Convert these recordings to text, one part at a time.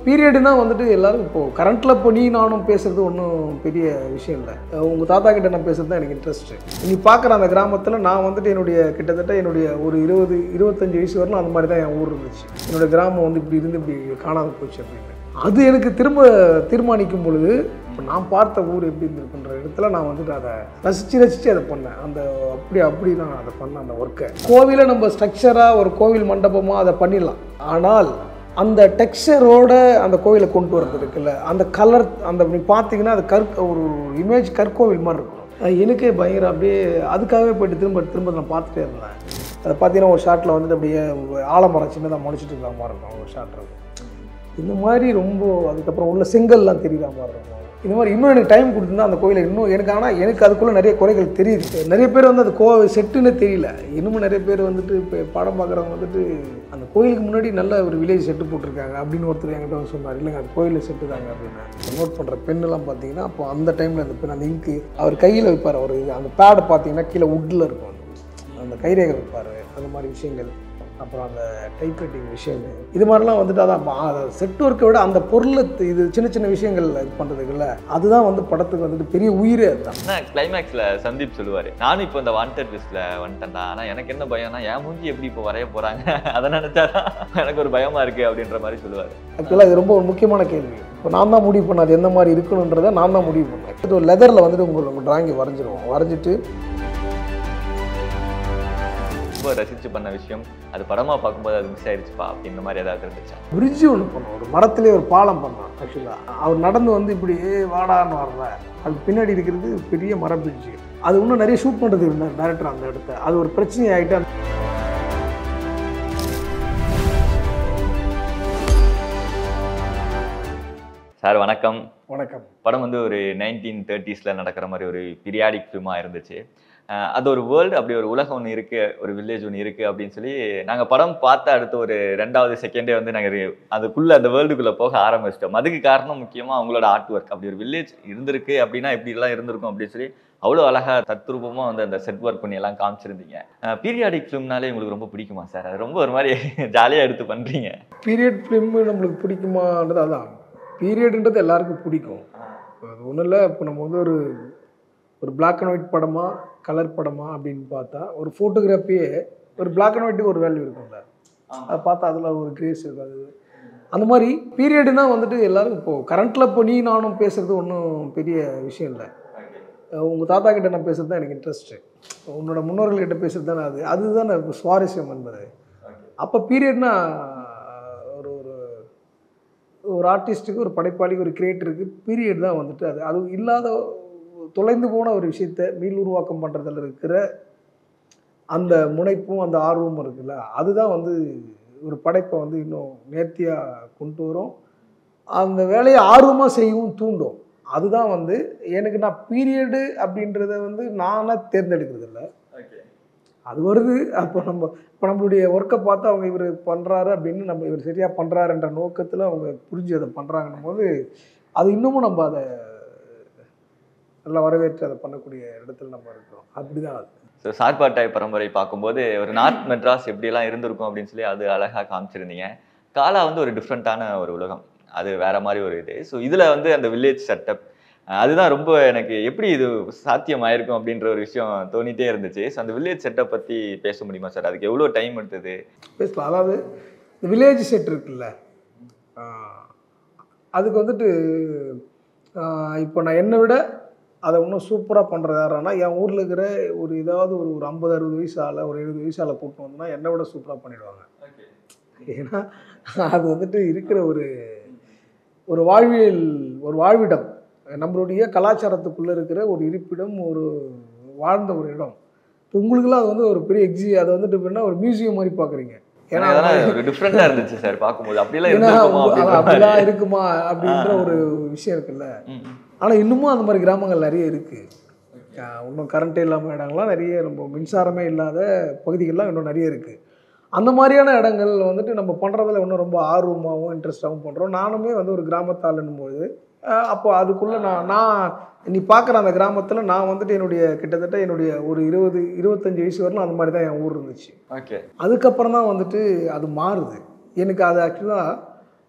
பீரியடுனா வந்துட்டு எல்லாரும் இப்போது கரண்ட்டில் இப்போ நீ நானும் பேசுகிறது ஒன்றும் பெரிய விஷயம் இல்லை. உங்கள் தாத்தா கிட்ட நான் பேசுகிறது தான் எனக்கு இன்ட்ரெஸ்ட்டு. நீ பார்க்குற அந்த கிராமத்தில் நான் வந்துட்டு கிட்டத்தட்ட என்னுடைய ஒரு 20-25 வயசு வரலாம் அந்த மாதிரி தான் என் ஊர் இருந்துச்சு. என்னோடய கிராமம் வந்து இப்படி இருந்து இப்படி காணாத போச்சு அப்படின்னு. அது எனக்கு திரும்ப தீர்மானிக்கும் பொழுது இப்போ நான் பார்த்த ஊர் எப்படி இருந்திருக்குன்ற இடத்துல நான் வந்துட்டு அதை ரசித்து அதை பண்ணேன். அப்படி நான் அதை பண்ணேன் அந்த ஒர்க்கை. கோவிலை நம்ம ஸ்ட்ரக்சராக ஒரு கோவில் மண்டபமாக அதை பண்ணிடலாம். ஆனால் அந்த டெக்ஸ்சரோட அந்த கோவிலை கொண்டு வரது இருக்குல்ல, அந்த கலர், அந்த பார்த்தீங்கன்னா அது ஒரு இமேஜ் கற்கோவில் மாதிரி இருக்கும். எனக்கே பயங்கர அப்படியே அதுக்காகவே போய்ட்டு திரும்ப நான் பார்த்துட்டே இருந்தேன். அதை பார்த்தீங்கன்னா ஒரு ஷாட்டில் வந்துட்டு அப்படியே ஆலமரம் சின்னதாக முடிச்சுட்டு இருக்கிற மாதிரி இருக்கும் ஒரு ஷாட் இருக்கும். இந்த மாதிரி ரொம்ப அதுக்கப்புறம் உள்ள செங்கல்லாம் தெரியுற மாதிரி இருக்கும். இந்த மாதிரி இன்னும் எனக்கு டைம் கொடுத்துருந்தா அந்த கோயிலை இன்னும் எனக்கு அதுக்குள்ளே நிறைய குறைகள் தெரியுது. நிறைய பேர் வந்து அந்த செட்டுன்னு தெரியல. இன்னமும் நிறைய பேர் வந்துட்டு இப்போ படம் பார்க்குறவங்க வந்துட்டு அந்த கோயிலுக்கு முன்னாடி நல்ல ஒரு வில்லேஜ் செட்டு போட்டிருக்காங்க அப்படின்னு ஒருத்தர் என்கிட்ட வந்து சொன்னார். இல்லைங்க அது கோயிலில் செட்டு தாங்க அப்படின்னு. நோட் பண்ணுற பெண்ணெல்லாம் பார்த்தீங்கன்னா அப்போ அந்த டைமில் அந்த பெண் அந்த இங்கு அவர் கையில் வைப்பார். அவர் அந்த பேடை பார்த்தீங்கன்னா கீழே உட்டில் இருக்கும். அந்த கைரேகை வைப்பார். அந்த மாதிரி விஷயங்கள், அப்புறம் அந்த டைப் ரைட்டிங் விஷயங்கள், இது மாதிரிலாம் வந்துட்டு அதான் செட் ஒர்க்கை விட அந்த பொருளை இது சின்ன விஷயங்கள் இது பண்ணுறதுக்குல்ல, அதுதான் வந்து படத்துக்கு வந்துட்டு பெரிய உயிரே. அதுதான் கிளைமேக்ஸில் சந்தீப் சொல்லுவார், நானும் இப்போ இந்த வாண்டட் லிஸ்ட்டில் வந்துட்டேன்டா, ஆனால் எனக்கு என்ன பயம்னா என் மூஞ்சி எப்படி இப்போ வரைய போகிறாங்க அதை நினச்சாதான் எனக்கு ஒரு பயமாக இருக்குது அப்படின்ற மாதிரி சொல்லுவார். ஆக்சுவலாக இது ரொம்ப ஒரு முக்கியமான கேள்வி. இப்போ நான் தான் முடிவு பண்ணேன் அது எந்த மாதிரி இருக்கணுன்றதை நான் தான் முடிவு பண்ணேன். இது ஒரு லெதரில் வந்துட்டு உங்கள் டிராயிங்கை வரைஞ்சிட்டு ரசிச்சு பண்ண விஷயம் அது படமா பார்க்கும்போது அது மிஸ் ஆயிடுச்சுப்பா அப்படின்ற மாதிரி ஏதாவது இருந்துச்சா? பிரிட்ஜ் ஒன்று பண்ணோம், ஒரு மரத்திலே ஒரு பாலம் பண்ணோம். ஆக்சுவலாக அவர் நடந்து வந்து இப்படி வாடான்னு வரல, அது பின்னாடி இருக்கிறது பெரிய மர பிரிட்ஜு. அது இன்னும் நிறைய ஷூட் பண்ணுறது இருந்தார் டேரக்டர் அந்த இடத்த. அது ஒரு பிரச்சனை ஆகிட்டு சார் வணக்கம். வணக்கம். படம் வந்து ஒரு 1930s நடக்கிற மாதிரி ஒரு பீரியாடிக் ஃபிலிமாக இருந்துச்சு. அது ஒரு வேர்ல்டு, அப்படி ஒரு உலகம் ஒன்று இருக்குது, ஒரு வில்லேஜ் ஒன்று இருக்குது அப்படின்னு சொல்லி நாங்கள் படம் பார்த்த அடுத்த ஒரு 2வது செகண்டே வந்து நாங்கள் அதுக்குள்ளே அந்த வேர்ல்டுக்குள்ளே போக ஆரம்பிச்சிட்டோம். அதுக்கு காரணம் முக்கியமாக அவங்களோட ஆர்ட் ஒர்க். அப்படி ஒரு வில்லேஜ் இருந்திருக்கு அப்படின்னா இப்படிலாம் இருந்திருக்கும் அப்படின்னு சொல்லி அவ்வளோ அழகாக தத்ரூபமாக வந்து அந்த செட் ஒர்க் பண்ணி எல்லாம் காமிச்சிருந்தீங்க. பீரியாடிக் ஃபிலிம்னாலே உங்களுக்கு ரொம்ப பிடிக்குமா சார்? அது ரொம்ப ஒரு மாதிரி ஜாலியாக எடுத்து பண்ணுறீங்க. பீரியட் ஃபிலிம் நம்மளுக்கு பிடிக்குமான்றது அதான். பீரியடுன்றது எல்லாருக்கும் பிடிக்கும். அது ஒன்றும் இல்லை. இப்போ நம்ம வந்து ஒரு பிளாக் அண்ட் ஒயிட் படமா கலர் படமா அப்படின்னு பார்த்தா ஒரு ஃபோட்டோகிராஃபியே ஒரு பிளாக் அண்ட் ஒயிட்டுக்கு ஒரு வேல்யூ இருக்கும்ல, அதை பார்த்தா அதில் ஒரு கிரேஸ் இருக்காது. அந்த மாதிரி பீரியடுனா வந்துட்டு எல்லாரும் இப்போது கரண்ட்டில் இப்போ நீ நானும் பேசுகிறது ஒன்றும் பெரிய விஷயம் இல்லை. உங்கள் தாத்தா கிட்ட நான் பேசுகிறது தான் எனக்கு இன்ட்ரெஸ்ட்டு. உன்னோட முன்னோர்கள்கிட்ட பேசுகிறது தானே அதுதானே சுவாரஸ்யம் என்பது. அப்போ பீரியட்னா ஒரு ஆர்டிஸ்ட்டுக்கு, ஒரு படைப்பாளிக்கு, ஒரு கிரியேட்டருக்கு பீரியட் தான் வந்துட்டு அது இல்லாத தொலைந்து போன ஒரு விஷயத்தை மீள் உருவாக்கம் பண்ணுறதுல இருக்கிற அந்த முனைப்பும் அந்த ஆர்வமும் இருக்குல்ல, அதுதான் வந்து ஒரு படைப்பை வந்து இன்னும் நேர்த்தியாக கொண்டு வரும். அந்த வேலையை ஆர்வமாக செய்யவும் தூண்டும். அதுதான் வந்து எனக்கு நான் பீரியடு அப்படின்றத வந்து நானாக தேர்ந்தெடுக்கிறது இல்லை, அது வருது. அப்போ நம்மளுடைய ஒர்க்கை பார்த்து அவங்க இவர் பண்ணுறாரு அப்படின்னு இவர் சரியாக பண்ணுறாருன்ற நோக்கத்தில் அவங்க புரிஞ்சு அதை பண்ணுறாங்கன்னும் போது அது இன்னமும் நம்ம அதை நல்லா வரவேற்று அதை பண்ணக்கூடிய இடத்துல நம்ம இருக்கிறோம். அப்படிதான் அது. ஸோ சார்பாட்டாய் பரம்பரை பார்க்கும்போது ஒரு நார்த் மெட்ராஸ் எப்படிலாம் இருந்திருக்கும் அப்படின்னு சொல்லி அது அழகாக காமிச்சிருந்தீங்க. காலா வந்து ஒரு டிஃப்ரெண்ட்டான ஒரு உலகம், அது வேற மாதிரி ஒரு இது. ஸோ இதில் வந்து அந்த வில்லேஜ் செட்டப் அதுதான் ரொம்ப எனக்கு எப்படி இது சாத்தியமாயிருக்கும் அப்படின்ற ஒரு விஷயம் தோணிட்டே இருந்துச்சு. ஸோ அந்த வில்லேஜ் செட்டப் பற்றி பேச முடியுமா சார்? அதுக்கு எவ்வளோ டைம் எடுத்தது? பேசலாம். அதாவது இந்த வில்லேஜ் செட் இருக்குல்ல, அதுக்கு வந்துட்டு இப்போ நான் என்னை விட அதை இன்னும் சூப்பராக பண்ணுறது யாரானா என் ஊரில் இருக்கிற ஏதாவது ஒரு 50-60 வயசு ஆளை, ஒரு 70 வயசு ஆளை கூப்பிட்டு வந்தோம்னா என்னை விட சூப்பராக பண்ணிடுவாங்க. ஏன்னா அது வந்துட்டு இருக்கிற ஒரு வாழ்விடம், நம்மளுடைய கலாச்சாரத்துக்குள்ளே இருக்கிற ஒரு இருப்பிடம், வாழ்ந்த ஒரு இடம். உங்களுக்குலாம் அது வந்து ஒரு பெரிய அதை வந்துட்டு எப்படின்னா ஒரு மியூசியம் மாதிரி பார்க்குறீங்க. ஏன்னா டிஃப்ரெண்டாக இருந்துச்சு சார் பார்க்கும்போது. அப்படிலாம் இருக்குமா அப்படின்ற ஒரு விஷயம் இருக்குல்ல. ஆனால் இன்னமும் அந்த மாதிரி கிராமங்கள் நிறைய இருக்குது. இன்னும் கரண்ட்டே இல்லாமல் இடங்கள்லாம் நிறைய, ரொம்ப மின்சாரமே இல்லாத பகுதிகள்லாம் இன்னும் நிறைய இருக்குது. அந்த மாதிரியான இடங்கள் வந்துட்டு நம்ம பண்ணுறதில் இன்னும் ரொம்ப ஆர்வமாகவும் இன்ட்ரெஸ்டாகவும் பண்ணுறோம். நானுமே வந்து ஒரு கிராமத்தாளுன்னும்போது அப்போ அதுக்குள்ளே நான் நீ பார்க்குற அந்த கிராமத்தில் நான் வந்துட்டு கிட்டத்தட்ட ஒரு 20-25 வயசு வரலாம் அந்த மாதிரி தான் என் ஊர் இருந்துச்சு. ஓகே. அதுக்கப்புறம் தான் வந்துட்டு அது மாறுது. எனக்கு அது ஆக்சுவலாக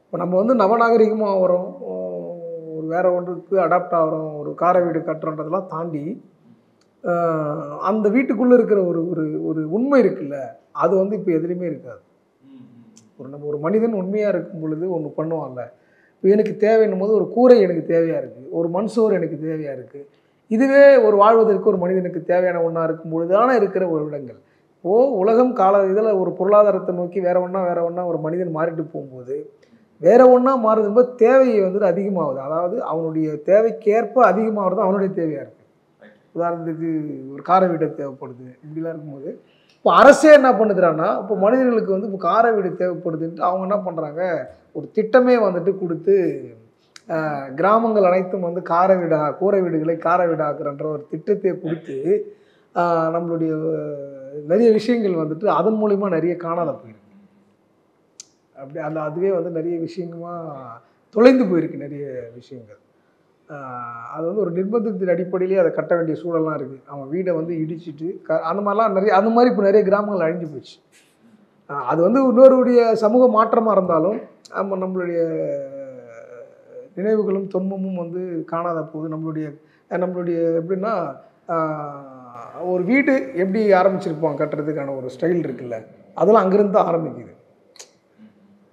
இப்போ நம்ம வந்து நவநாகரிகமாக ஆகிறோம், ஒரு வேற ஒன்றுக்கு அடாப்ட் ஆகிறோம், ஒரு கார வீடு கட்டுறோன்றதெல்லாம் தாண்டி அந்த வீட்டுக்குள்ளே இருக்கிற ஒரு ஒரு ஒரு உண்மை இருக்குல்ல, அது வந்து இப்போ எதுலேயுமே இருக்காது. நம்ம ஒரு மனிதன் உண்மையாக இருக்கும் பொழுது ஒன்று பண்ணுவான்ல, இப்போ எனக்கு தேவைன்னும் போது ஒரு கூரை எனக்கு தேவையாக இருக்குது, ஒரு மண் சோறு எனக்கு தேவையாக இருக்குது. இதுவே ஒரு வாழ்வதற்கு ஒரு மனிதனுக்கு தேவையான ஒன்றா இருக்கும் பொழுதான இருக்கிற ஒரு இடங்கள். உலகம் கால இதில் ஒரு பொருளாதாரத்தை நோக்கி வேற ஒன்றா ஒரு மனிதன் மாறிட்டு போகும்போது வேற ஒன்றா மாறுதும்போது தேவையை வந்துட்டு அதிகமாகுது. அதாவது அவனுடைய தேவைக்கேற்ப அதிகமாகிறது அவனுடைய தேவையாக இருக்குது. உதாரணத்துக்கு ஒரு கார வீடு தேவைப்படுது, இப்படிலாம் இருக்கும்போது இப்போ அரசே என்ன பண்ணுதுறான்னா, இப்போ மனிதர்களுக்கு வந்து இப்போ கார வீடு தேவைப்படுதுன்ட்டு அவங்க என்ன பண்ணுறாங்க, ஒரு திட்டமே வந்துட்டு கொடுத்து கிராமங்கள் அனைத்தும் வந்து கூரை வீடுகளை கார வீடாக்குறன்ற ஒரு திட்டத்தை கொடுத்து நம்மளுடைய நிறைய விஷயங்கள் வந்துட்டு அதன் மூலிமா நிறைய காணாத போயிருக்கு. அப்படி அதுவே வந்து நிறைய விஷயமா தொலைந்து போயிருக்கு நிறைய விஷயங்கள். அது வந்து ஒரு நிர்பந்தத்தின் அடிப்படையிலேயே அதை கட்ட வேண்டிய சூழலாம் இருக்குது. அவன் வீடை வந்து இடிச்சிட்டு அந்த மாதிரிலாம் அந்த மாதிரி இப்போ நிறைய கிராமங்கள் அழிஞ்சு போச்சு. அது வந்து இன்னொருடைய சமூக மாற்றமாக இருந்தாலும் நம்மளுடைய நினைவுகளும் தொன்மமும் வந்து காணாத போது நம்மளுடைய எப்படின்னா ஒரு வீடு எப்படி ஆரம்பிச்சிருப்பான் கட்டுறதுக்கான ஒரு ஸ்டைல் இருக்குல்ல, அதெல்லாம் அங்கிருந்து தான் ஆரம்பிக்குது.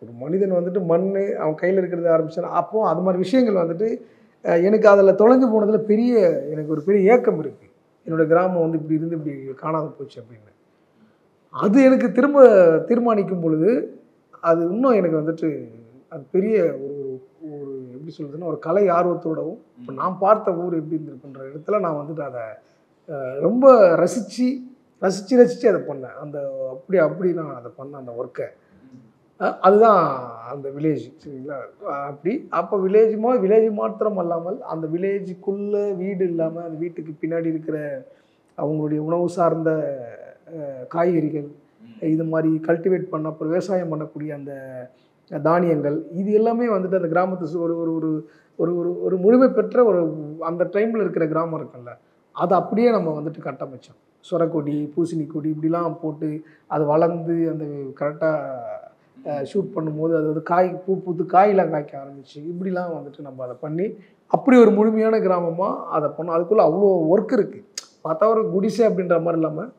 ஒரு மனிதன் வந்துட்டு மண் அவன் கையில் இருக்கிறது ஆரம்பிச்சான். அப்போது அது மாதிரி விஷயங்கள் வந்துட்டு எனக்கு அதில் தொலைஞ்சு போனதில் எனக்கு ஒரு பெரிய ஏக்கம் இருக்குது. என்னோடய கிராமம் வந்து இப்படி இருந்து இப்படி காணாத போச்சு அப்படின்னு. அது எனக்கு திரும்ப தீர்மானிக்கும் பொழுது அது இன்னும் எனக்கு வந்துட்டு அது பெரிய ஒரு ஒரு எப்படி சொல்கிறதுன்னா ஒரு கலை ஆர்வத்தோடவும் இப்போ நான் பார்த்த ஊர் எப்படி இருந்திருக்குன்ற இடத்துல நான் வந்துட்டு அதை ரொம்ப ரசித்து அதை பண்ணேன். அப்படி நான் அதை பண்ணேன் அந்த ஒர்க்கை. அதுதான் அந்த வில்லேஜ், சரிங்களா? அப்போ வில்லேஜ் மாத்திரம் அல்லாமல் அந்த வில்லேஜுக்குள்ளே வீடு இல்லாமல் அந்த வீட்டுக்கு பின்னாடி இருக்கிற அவங்களுடைய உணவு சார்ந்த காய்கறிகள், இது மாதிரி கல்டிவேட் பண்ண அப்புறம் விவசாயம் பண்ணக்கூடிய அந்த தானியங்கள், இது எல்லாமே வந்துட்டு அந்த கிராமத்து ஒரு ஒரு ஒரு ஒரு முழுமை பெற்ற ஒரு அந்த டைமில் இருக்கிற கிராமம் இருக்குல்ல, அதை அப்படியே நம்ம வந்துட்டு கட்டமைச்சோம். சொரக்கொடி, பூசணி கொடி இப்படிலாம் போட்டு அது வளர்ந்து அந்த கரெக்டாக ஷூட் பண்ணும்போது அது வந்து பூத்து காயெலாம் காய்க்க ஆரம்பிச்சு இப்படிலாம் வந்துட்டு நம்ம அதை பண்ணி அப்படி ஒரு முழுமையான கிராமமாக அதை பண்ணோம். அதுக்குள்ளே அவ்வளோ ஒர்க் இருக்குது. பார்த்தா ஒரு குடிசை அப்படின்ற மாதிரி இல்லாமல்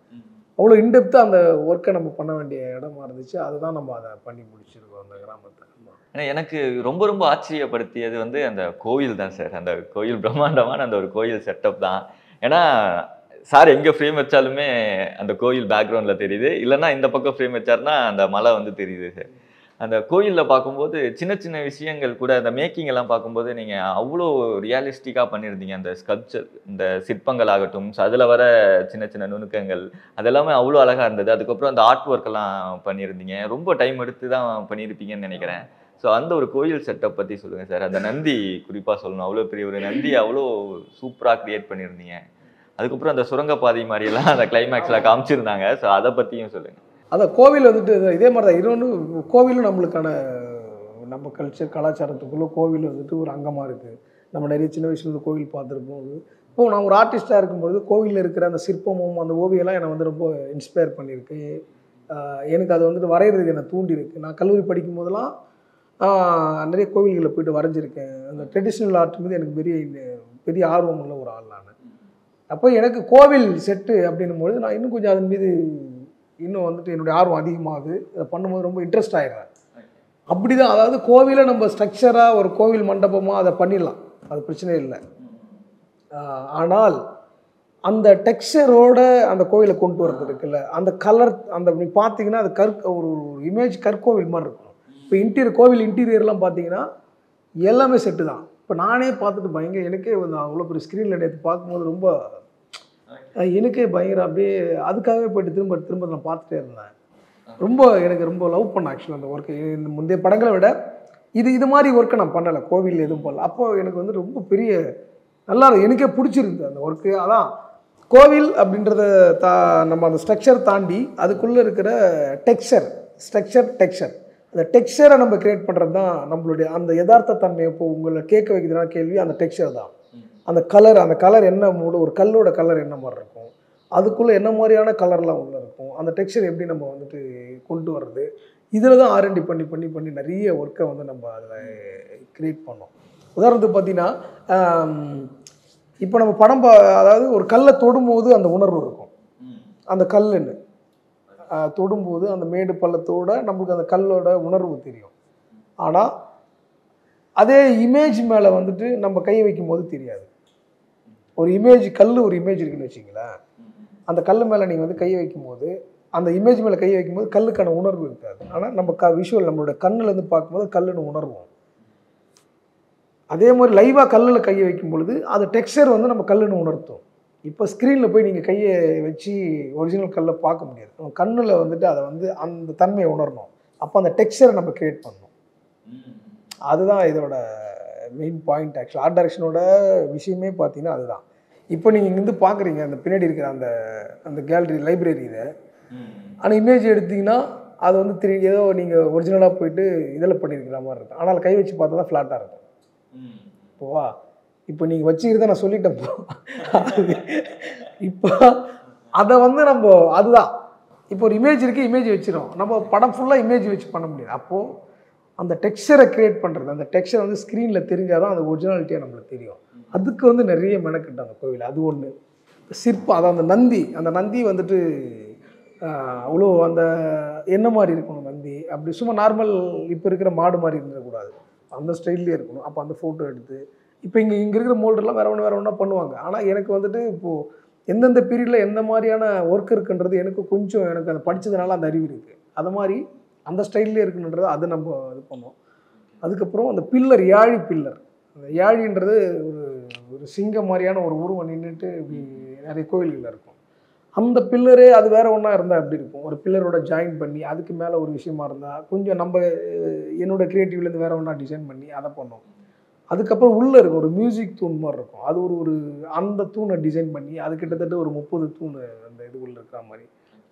அவ்வளோ இன்டெப்த்தாக அந்த ஒர்க்கை நம்ம பண்ண வேண்டிய இடமா இருந்துச்சு. அதுதான் நம்ம அதை பண்ணி முடிச்சிருக்கோம் அந்த கிராமத்தை. ஏன்னா எனக்கு ரொம்ப ரொம்ப ஆச்சரியப்படுத்தியது வந்து அந்த கோயில் தான் சார். அந்த கோயில் பிரம்மாண்டமான அந்த ஒரு கோயில் செட்டப் தான். ஏன்னா சார் எங்கே ஃப்ரேம் வச்சாலுமே அந்த கோயில் பேக்ரவுண்டில் தெரியுது, இல்லைன்னா இந்த பக்கம் ஃப்ரேம் வச்சாருன்னா அந்த மலை வந்து தெரியுது சார். அந்த கோயிலில் பார்க்கும்போது சின்ன சின்ன விஷயங்கள் கூட அந்த மேக்கிங் எல்லாம் பார்க்கும்போது நீங்கள் அவ்வளோ ரியலிஸ்டிக்காக பண்ணியிருந்தீங்க. அந்த ஸ்கல்ப்சர், இந்த சிற்பங்கள் ஆகட்டும், அதில் வர சின்ன சின்ன நுணுக்கங்கள் அதெல்லாமே அவ்வளோ அழகாக இருந்தது. அதுக்கப்புறம் அந்த ஆர்ட் ஒர்க் எல்லாம் பண்ணியிருந்தீங்க. ரொம்ப டைம் எடுத்து தான் பண்ணியிருப்பீங்கன்னு நினைக்கிறேன். ஸோ அந்த ஒரு கோயில் செட்டப் பற்றி சொல்லுங்கள் சார். அந்த நந்தி குறிப்பாக சொல்லணும், அவ்வளோ பெரிய ஒரு நந்தி அவ்வளோ சூப்பராக க்ரியேட் பண்ணியிருந்தீங்க. அதுக்கப்புறம் அந்த சுரங்கப்பாதை மாதிரியெல்லாம் அந்த கிளைமேக்ஸில் காமிச்சிருந்தாங்க. ஸோ அதை பற்றியும் சொல்லுங்கள். அதான் கோவில் வந்துட்டு இதே மாதிரி தான். இன்னொன்று கோவிலும் நம்மளுக்கான நம்ம கலாச்சாரத்துக்குள்ளே கோவில் வந்துட்டு ஒரு அங்கமாக இருக்குது. நம்ம நிறைய சின்ன வயசுலேருந்து கோவில் பார்த்துருப்போம். இப்போது நான் ஒரு ஆர்டிஸ்ட்டாக இருக்கும்பொழுது கோவிலில் இருக்கிற அந்த சிற்பமும் அந்த ஓவியெல்லாம் என்னை வந்து ரொம்ப இன்ஸ்பயர் பண்ணியிருக்கு. எனக்கு அது வந்துட்டு வரைகிறதுக்கு என்னை தூண்டிருக்கு. நான் கல்லூரி படிக்கும் போதெல்லாம் நிறைய கோவில்களில் போய்ட்டு வரைஞ்சிருக்கேன். அந்த ட்ரெடிஷ்னல் ஆர்ட் மீது எனக்கு பெரிய ஆர்வம் உள்ள ஒரு ஆள் நான். அப்போ எனக்கு கோவில் செட்டு அப்படின்னும்போது நான் இன்னும் கொஞ்சம் அதன் மீது இன்னும் வந்துட்டு என்னுடைய ஆர்வம் அதிகமாகுது. அதை பண்ணும்போது ரொம்ப இன்ட்ரெஸ்ட் ஆகிடுறேன். அப்படி தான், அதாவது கோவிலை நம்ம ஸ்ட்ரக்சராக ஒரு கோவில் மண்டபமாக அதை பண்ணிடலாம், அது பிரச்சனை இல்லை. ஆனால் அந்த டெக்ஸ்சரோட அந்த கோவிலை கொண்டு வரது இருக்குல்ல, அந்த கலர், அந்த பார்த்தீங்கன்னா அது ஒரு இமேஜ் கற்கோவில் மாதிரி இருக்கும். இப்போ கோவில் இன்டீரியர்லாம் பார்த்தீங்கன்னா எல்லாமே செட்டு தான். இப்போ நானே பார்த்துட்டு எனக்கே வந்து அவ்வளோ பெரிய ஸ்க்ரீனில் நேற்று பார்க்கும்போது ரொம்ப எனக்கே அப்படியே அதுக்காகவே போய்ட்டு திரும்ப நான் பார்த்துட்டே இருந்தேன். எனக்கு ரொம்ப லவ் பண்ணேன் ஆக்சுவலாக அந்த ஒர்க்கு. இந்த முந்தைய படங்களை விட இது மாதிரி ஒர்க்கை நான் பண்ணலை, கோவில் எதுவும் பண்ணல. அப்போது எனக்கு வந்து ரொம்ப பெரிய நல்லா எனக்கே பிடிச்சிருந்து அந்த ஒர்க்கு. அதான் கோவில் அப்படின்றத நம்ம அந்த ஸ்ட்ரக்சர் தாண்டி அதுக்குள்ளே இருக்கிற டெக்ஸ்சர் அந்த டெக்ஸ்சரை நம்ம கிரியேட் பண்ணுறது தான் நம்மளுடைய அந்த யதார்த்த தன்மையை. இப்போ உங்களை கேட்க வைக்கிறதுனா கேள்வி அந்த டெக்ஸ்சர் தான். அந்த கலர் என்ன மூடு, ஒரு கல்லோட கலர் என்ன மாதிரி இருக்கும், அதுக்குள்ளே என்ன மாதிரியான கலர்லாம் உள்ள இருக்கும், அந்த டெக்ஸ்சர் எப்படி நம்ம வந்துட்டு கொண்டு வர்றது, இதில் தான் R&D பண்ணி பண்ணி பண்ணி நிறைய ஒர்க்கை வந்து நம்ம அதில் க்ரியேட் பண்ணோம். உதாரணத்துக்கு பார்த்தீங்கன்னா இப்போ நம்ம படம் அதாவது ஒரு கல்லை தொடும்போது அந்த உணர்வு இருக்கும். அந்த கல்லுன்னு தொடும்போது அந்த மேடு பள்ளத்தோட நம்மளுக்கு அந்த கல்லோட உணர்வு தெரியும். ஆனால் அதே இமேஜ் மேலே வந்துட்டு நம்ம கை வைக்கும் போது தெரியாது. ஒரு இமேஜ் ஒரு இமேஜ் இருக்குன்னு வச்சிங்களேன், அந்த கல் மேலே நீங்கள் வந்து கை வைக்கும்போது அந்த இமேஜ் மேலே கை வைக்கும்போது கல்லுக்கான உணர்வு இருக்காது. ஆனால் நம்ம விஷுவல் நம்மளோட கண்ணுலேருந்து பார்க்கும்போது கல்லுன்னு உணர்வோம். அதே மாதிரி லைவாக கல்லில் கையை வைக்கும் பொழுது அது டெக்ஸ்சர் வந்து நம்ம கல்லுன்னு உணர்த்தும். இப்போ ஸ்க்ரீனில் போய் நீங்கள் கையை வச்சு ஒரிஜினல் கல்லை பார்க்க முடியாது. நம்ம கண்ணில் வந்துட்டு அதை வந்து அந்த தன்மையை உணரணும். அப்போ அந்த டெக்ஸ்சரை நம்ம க்ரியேட் பண்ணணும். அதுதான் இதோட மெயின் பாயிண்ட். ஆக்சுவலாக ஆர்ட் டைரக்ஷனோட விஷயமே பார்த்தீங்கன்னா அதுதான். இப்போ நீங்கள் இங்கேருந்து பார்க்குறீங்க அந்த பின்னாடி இருக்கிற அந்த கேலரி லைப்ரரியில், ஆனால் இமேஜ் எடுத்திங்கன்னா அது வந்து ஏதோ நீங்கள் ஒரிஜினலாக போயிட்டு இதில் பண்ணியிருக்கிற மாதிரி இருக்கும். ஆனால் கை வச்சு பார்த்தா தான் ஃப்ளாட்டாக இருக்கும். இப்போவா இப்போ நீங்கள் வச்சுக்கிறத நான் சொல்லிட்டேன். இப்போ அதை வந்து நம்ம அதுதான் இப்போ ஒரு இமேஜ் இருக்குது, இமேஜ் வச்சிடும். நம்ம படம் ஃபுல்லாக இமேஜ் வச்சு பண்ண முடியாது. அப்போது அந்த டெக்ஸ்சரை க்ரியேட் பண்ணுறது, அந்த டெக்ஸ்சர் வந்து ஸ்க்ரீனில் தெரிஞ்சால் தான் அந்த ஒரிஜினாலிட்டியாக நம்மளுக்கு தெரியும். அதுக்கு வந்து நிறைய மெனக்கிட்ட அந்த கோவில். அது ஒன்று. சிற்பம், அதான் அந்த நந்தி வந்துட்டு அவ்வளோ அந்த என்ன மாதிரி இருக்கணும் நந்தி, அப்படி சும்மா நார்மல் இப்போ இருக்கிற மாடு மாதிரி இருந்துடக்கூடாது, அந்த ஸ்டைல்லே இருக்கணும். அப்போ அந்த ஃபோட்டோ எடுத்து இப்போ இங்கே இருக்கிற மோல்டெல்லாம் வேறு ஒன்றா பண்ணுவாங்க. ஆனால் எனக்கு வந்துட்டு இப்போது எந்தெந்த பீரியடில் எந்த மாதிரியான ஒர்க் இருக்குன்றது எனக்கு கொஞ்சம் எனக்கு அதை படித்ததுனால அந்த அறிவு இருக்குது. அது மாதிரி அந்த ஸ்டைல்லே இருக்குன்றது அதை நம்ம இது பண்ணோம். அதுக்கப்புறம் அந்த பில்லர், யாழி பில்லர், அந்த யாழின்றது ஒரு சிங்கம் மாதிரியான ஒரு உருவம் நின்றுட்டு இப்படி நிறைய கோவில்களில் இருக்கும். அந்த பில்லரே அது வேறு ஒன்றா இருந்தால் எப்படி இருக்கும், ஒரு பில்லரோட ஜாயின் பண்ணி அதுக்கு மேலே ஒரு விஷயமா இருந்தால் கொஞ்சம் நம்ம என்னோடய க்ரியேட்டிவ்லேருந்து வேறு ஒன்றா டிசைன் பண்ணி அதை பண்ணோம். அதுக்கப்புறம் உள்ளே இருக்கும் ஒரு மியூசிக் தூண் மாதிரி இருக்கும். அது ஒரு அந்த தூணை டிசைன் பண்ணி அது கிட்டத்தட்ட ஒரு 30 தூண் அந்த இதுக்குள்ளே இருக்கிற மாதிரி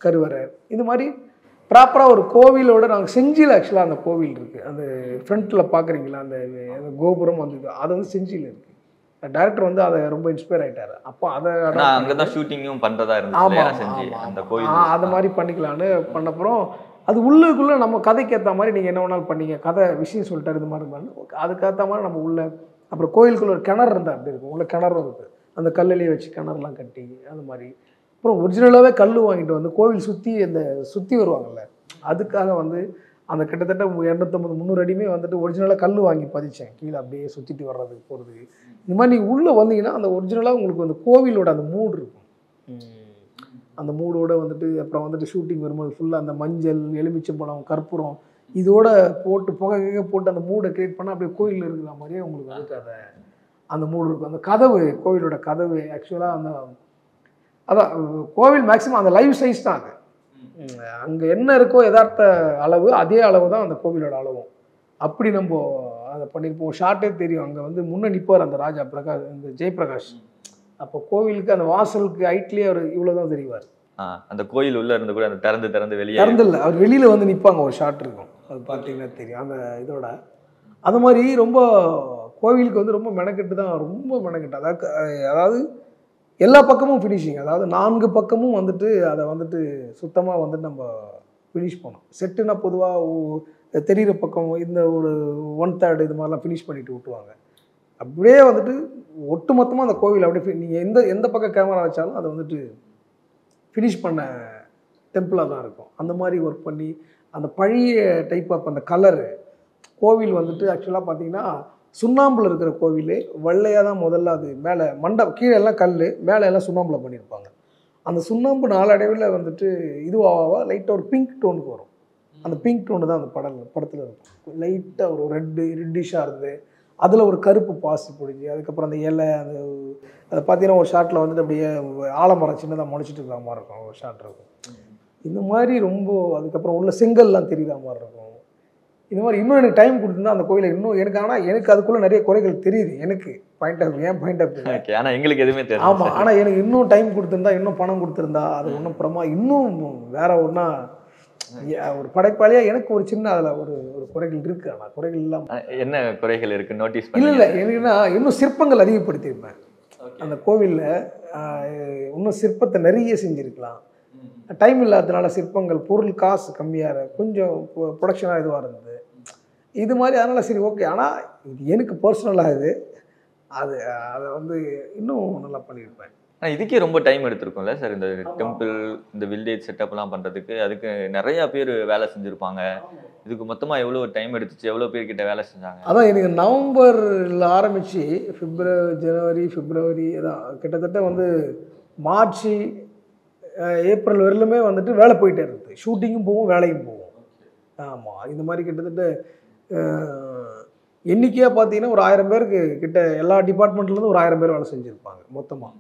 கருவறை. இது மாதிரி ப்ராப்பராக ஒரு கோவிலோட நாங்கள் செஞ்சியில் ஆக்சுவலாக அந்த கோவில் இருக்குது. அந்த ஃப்ரண்ட்டில் பார்க்குறீங்களா அந்த கோபுரம் வந்து அது வந்து செஞ்சியில் இருக்குது. டைரக்டர் வந்து அதை ரொம்ப இன்ஸ்பயர் ஆகிட்டார். அப்போ அதை அங்கே தான் ஷூட்டிங்கும் பண்ணுறதா இருந்துச்சு அந்த கோவில். அது மாதிரி பண்ணிக்கலான்னு பண்ணப்புறம் அது உள்ளுக்குள்ளே நம்ம கதைக்கு ஏற்ற மாதிரி நீங்கள் என்ன வேணாலும் பண்ணீங்க, கதை விஷயம் சொல்லிட்டாரு இது மாதிரி அதுக்கேற்ற மாதிரி நம்ம உள்ள. அப்புறம் கோயிலுக்குள்ள ஒரு கிணறு இருந்தால் அப்படி இருக்கும், உள்ள கிணறும் இருக்குது. அந்த கல்லுலேயே வச்சு கிணறுலாம் கட்டி அது மாதிரி. அப்புறம் ஒரிஜினலாகவே கல் வாங்கிட்டு வந்து கோவில் சுற்றி வருவாங்கள்ல, அதுக்காக வந்து அந்த கிட்டத்தட்ட 250-300 அடியுமே வந்துட்டு ஒரிஜினலாக கல் வாங்கி பதிச்சேன் கீழே அப்படியே சுற்றிட்டு வர்றதுக்கு போகிறதுக்கு. இந்த மாதிரி நீங்கள் உள்ளே வந்தீங்கன்னா அந்த ஒரிஜினலாக உங்களுக்கு அந்த கோவிலோட அந்த மூடு இருக்கும். அந்த மூடோடு வந்துட்டு அப்புறம் வந்துட்டு ஷூட்டிங் வரும்போது ஃபுல்லாக அந்த மஞ்சள், எலுமிச்சம்பழம், கற்பூரம் இதோட போட்டு புகை போட்டு அந்த மூடை க்ரியேட் பண்ணால் அப்படியே கோயிலில் இருக்கிற மாதிரியே உங்களுக்கு வந்துட்டு அந்த மூடு இருக்கும். அந்த கதவு, கோவிலோட கதவு ஆக்சுவலாக அதான் கோவில் மேக்ஸிமம் அந்த லைவ் சைஸ் தான். அது அங்கே என்ன இருக்கோ யதார்த்த அளவு அதே அளவு தான் அந்த கோவிலோட அளவும். அப்படி நம்ம அதை பண்ணியிருப்போம். ஷார்ட்டே தெரியும். அங்கே வந்து முன்னே நிற்பார் அந்த ராஜா பிரகாஷ், இந்த ஜெயபிரகாஷ். அப்போ கோவிலுக்கு அந்த வாசலுக்கு ஹைட்லேயே அவர் இவ்வளோ தான் தெரிவார். அந்த கோயில் உள்ளே இருந்து கூட அந்த திறந்து வெளியே திறந்தில்ல, அவர் வெளியில் வந்து நிற்பாங்க, ஒரு ஷார்ட் இருக்கும், அது பார்த்தீங்கன்னா தெரியும் அந்த இதோட. அது மாதிரி ரொம்ப கோவிலுக்கு வந்து ரொம்ப மெனக்கெட்டு தான், ரொம்ப மெனக்கெட்டு. அதாவது எல்லா பக்கமும் ஃபினிஷிங், அதாவது 4 பக்கமும் வந்துட்டு அதை வந்துட்டு சுத்தமாக வந்துட்டு நம்ம ஃபினிஷ் பண்ணோம். செட்டுனா பொதுவாக தெரிகிற பக்கம் இந்த ஒரு 1/3 இது மாதிரிலாம் ஃபினிஷ் பண்ணிட்டு விட்டுருவாங்க. அப்படியே வந்துட்டு ஒட்டு மொத்தமாக அந்த கோவில் அப்படியே நீங்கள் எந்த பக்கம் கேமரா வச்சாலும் அதை வந்துட்டு ஃபினிஷ் பண்ண டெம்பிளாக தான் இருக்கும். அந்த மாதிரி ஒர்க் பண்ணி அந்த பழைய டைப் ஆஃப் அந்த கலரு கோவில் வந்துட்டு ஆக்சுவலாக பார்த்தீங்கன்னா சுண்ணாம்பில் இருக்கிற கோவில் வெள்ளையாக தான் முதல்ல. அது மேலே கீழே எல்லாம் கல், மேலே எல்லாம் சுண்ணாம்பில் பண்ணியிருப்பாங்க. அந்த சுண்ணாம்பு நாளடைவில் வந்துட்டு இதுவாக லைட்டாக ஒரு பிங்க் டோனுக்கு வரும். அந்த பிங்க் டோனு தான் அந்த படத்தில் இருக்கும். லைட்டாக ஒரு ரெட்டிஷாக இருந்தது, அதில் ஒரு கருப்பு பாசி பிடிச்சி, அதுக்கப்புறம் அந்த இலை அதை பார்த்தீங்கன்னா ஒரு ஷாட்டில் வந்துட்டு அப்படியே ஆலமரம் சின்னதாக முளைச்சிட்டு இருக்கிற மாதிரி இருக்கும், ஒரு ஷாட் இருக்கும். இந்த மாதிரி ரொம்ப அதுக்கப்புறம் உள்ள செங்கல்லாம் தெரிகிற மாதிரி இருக்கும். இந்த மாதிரி இன்னும் எனக்கு டைம் கொடுத்துருந்தா அந்த கோயிலை இன்னும் எனக்கு, ஆனால் எனக்கு அதுக்குள்ளே நிறைய குறைகள் தெரியுது. எனக்கு பாயிண்ட் ஆஃப் ஆனால் எங்களுக்கு எதுவுமே தெரியும். ஆமாம், ஆனால் எனக்கு இன்னும் டைம் கொடுத்துருந்தா, இன்னும் பணம் கொடுத்துருந்தா, அது ஒன்றும் புறமா இன்னும் வேற ஒன்றா ஒரு படைப்பாளியாக எனக்கு ஒரு சின்ன அதில் ஒரு குறைகள் இருக்குது. ஆனால் குறைகள் இல்லாமல் என்ன குறைகள் இருக்குது நோட்டீஸ் இல்லை எனக்குன்னா இன்னும் சிற்பங்கள் அதிகப்படுத்தியிருப்பேன் அந்த கோவிலில். இன்னும் சிற்பத்தை நிறைய செஞ்சுருக்கலாம். டைம் இல்லாததுனால சிற்பங்கள் பொருள் காசு கம்மியாக கொஞ்சம் ப்ரொடக்ஷனாக இதுவாக இருந்தது. இது மாதிரி அதனால் சரி ஓகே. ஆனால் இது எனக்கு பர்சனலாக இது அது அதை வந்து இன்னும் நல்லா பண்ணியிருப்பேன். ஆனால் இதுக்கே ரொம்ப டைம் எடுத்திருக்கும்ல சார், இந்த டெம்பிள் இந்த வில்லேஜ் செட்டப்லாம் பண்ணுறதுக்கு. அதுக்கு நிறையா பேர் வேலை செஞ்சுருப்பாங்க. இதுக்கு மொத்தமாக எவ்வளோ டைம் எடுத்துச்சு, எவ்வளோ பேர்கிட்ட வேலை செஞ்சாங்க? அதான் எனக்கு நவம்பரில் ஆரம்பித்து ஜனவரி பிப்ரவரி தான் கிட்டத்தட்ட வந்து மார்ச் ஏப்ரல் வரலுமே வந்துட்டு வேலை போயிட்டே இருக்குது. ஷூட்டிங்கும் போகும், வேலையும் போகும். ஆமாம், இந்த மாதிரி கிட்டத்தட்ட எண்ணிக்கையாக பார்த்தீங்கன்னா ஒரு 1000 பேருக்கு கிட்ட எல்லா டிபார்ட்மெண்ட்லேருந்து ஒரு 1000 பேர் வேலை செஞ்சுருப்பாங்க மொத்தமாக.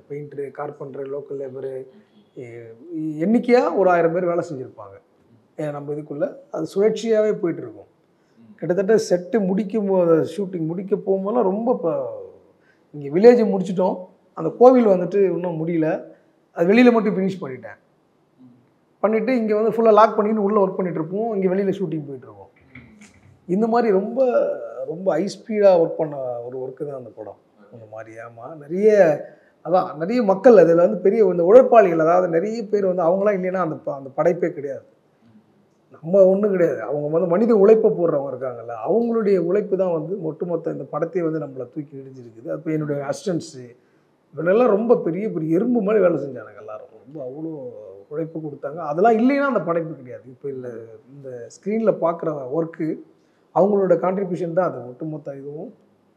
பெயிண்டரு, கார்பெண்டரு, லோக்கல் லேபரு, எண்ணிக்கையாக ஒரு 1000 பேர் வேலை செஞ்சுருப்பாங்க நம்ம இதுக்குள்ளே. அது சுழற்சியாகவே போயிட்டுருக்கும். கிட்டத்தட்ட செட்டு முடிக்கும் போது, ஷூட்டிங் முடிக்க போகும்போதெல்லாம் ரொம்ப இப்போ இங்கே வில்லேஜை முடிச்சிட்டோம், அந்த கோவில் வந்துட்டு இன்னும் முடியல, அது வெளியில் மட்டும் ஃபினிஷ் பண்ணிவிட்டு இங்கே வந்து ஃபுல்லாக லாக் பண்ணிட்டு உள்ளே ஒர்க் பண்ணிகிட்ருப்போம், இங்கே வெளியில் ஷூட்டிங் போயிட்டுருக்கோம். இந்த மாதிரி ரொம்ப ரொம்ப ஹை ஸ்பீடாக ஒர்க் பண்ண ஒரு ஒர்க்கு தான் அந்த படம். அந்த மாதிரி ஆமாம், நிறைய மக்கள் அதில் வந்து பெரிய இந்த உழைப்பாளிகள், அதாவது நிறைய பேர் வந்து அவங்களாம் இல்லைன்னா அந்த படைப்பே கிடையாது. நம்ம ஒன்றும் கிடையாது, அவங்க வந்து மனித உழைப்பை போடுறவங்க இருக்காங்கல்ல, அவங்களுடைய உழைப்பு தான் வந்து ஒட்டுமொத்த இந்த படத்தை வந்து நம்மளை தூக்கி இடிஞ்சிருக்குது. அப்போ என்னுடைய அசிஸ்டன்ஸு இவனெல்லாம் ரொம்ப பெரிய பெரிய எறும்பு மாதிரி வேலை செஞ்சானுங்க எல்லாரும். ரொம்ப அவ்வளோ உழைப்பு கொடுத்தாங்க. அதெல்லாம் இல்லைன்னா அந்த படைப்பு கிடையாது. இப்போ இல்லை, இந்த ஸ்க்ரீனில் பார்க்குற ஒர்க்கு அவங்களோட கான்ட்ரிபியூஷன் தான் அது. ஒட்டுமொத்த இதுவும்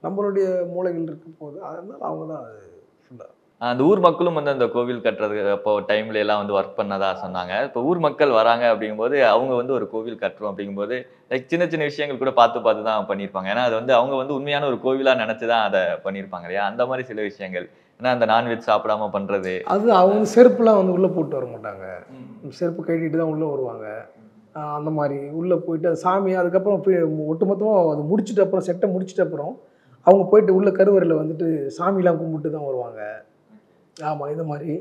நம்மளுடைய மூளைகள் இருக்கும் போது அதனால் அவங்க தான் அது ஃபுல்லாக. அந்த ஊர் மக்களும் வந்து அந்த கோவில் கட்டுறது அப்போ டைம்ல எல்லாம் வந்து ஒர்க் பண்ணதா சொன்னாங்க. இப்போ ஊர் மக்கள் வராங்க அப்படிங்கும்போது அவங்க வந்து ஒரு கோவில் கட்டுறோம் அப்படிங்கும்போது லைக் சின்ன சின்ன விஷயங்கள் கூட பார்த்து தான் பண்ணியிருப்பாங்க. ஏன்னா அது வந்து அவங்க வந்து உண்மையான ஒரு கோவிலாக நினச்சி தான் அதை பண்ணியிருப்பாங்க இல்லையா? அந்த மாதிரி சில விஷயங்கள், ஏன்னா அந்த நான்வெஜ் சாப்பிடாம பண்ணுறது, அது அவங்க செருப்புலாம் வந்து உள்ளே போட்டு வர மாட்டாங்க, செருப்பு கட்டிட்டு தான் உள்ளே வருவாங்க. அந்த மாதிரி உள்ளே போயிட்டு அது சாமி, அதுக்கப்புறம் ஒட்டுமொத்தமாக அது முடிச்சுட்டு அப்புறம் செட்டை முடிச்சுட்டு அப்புறம் அவங்க போயிட்டு உள்ள கருவறையில் வந்துட்டு சாமிலாம் கும்பிட்டு தான் வருவாங்க. ஆமாம், இது மாதிரி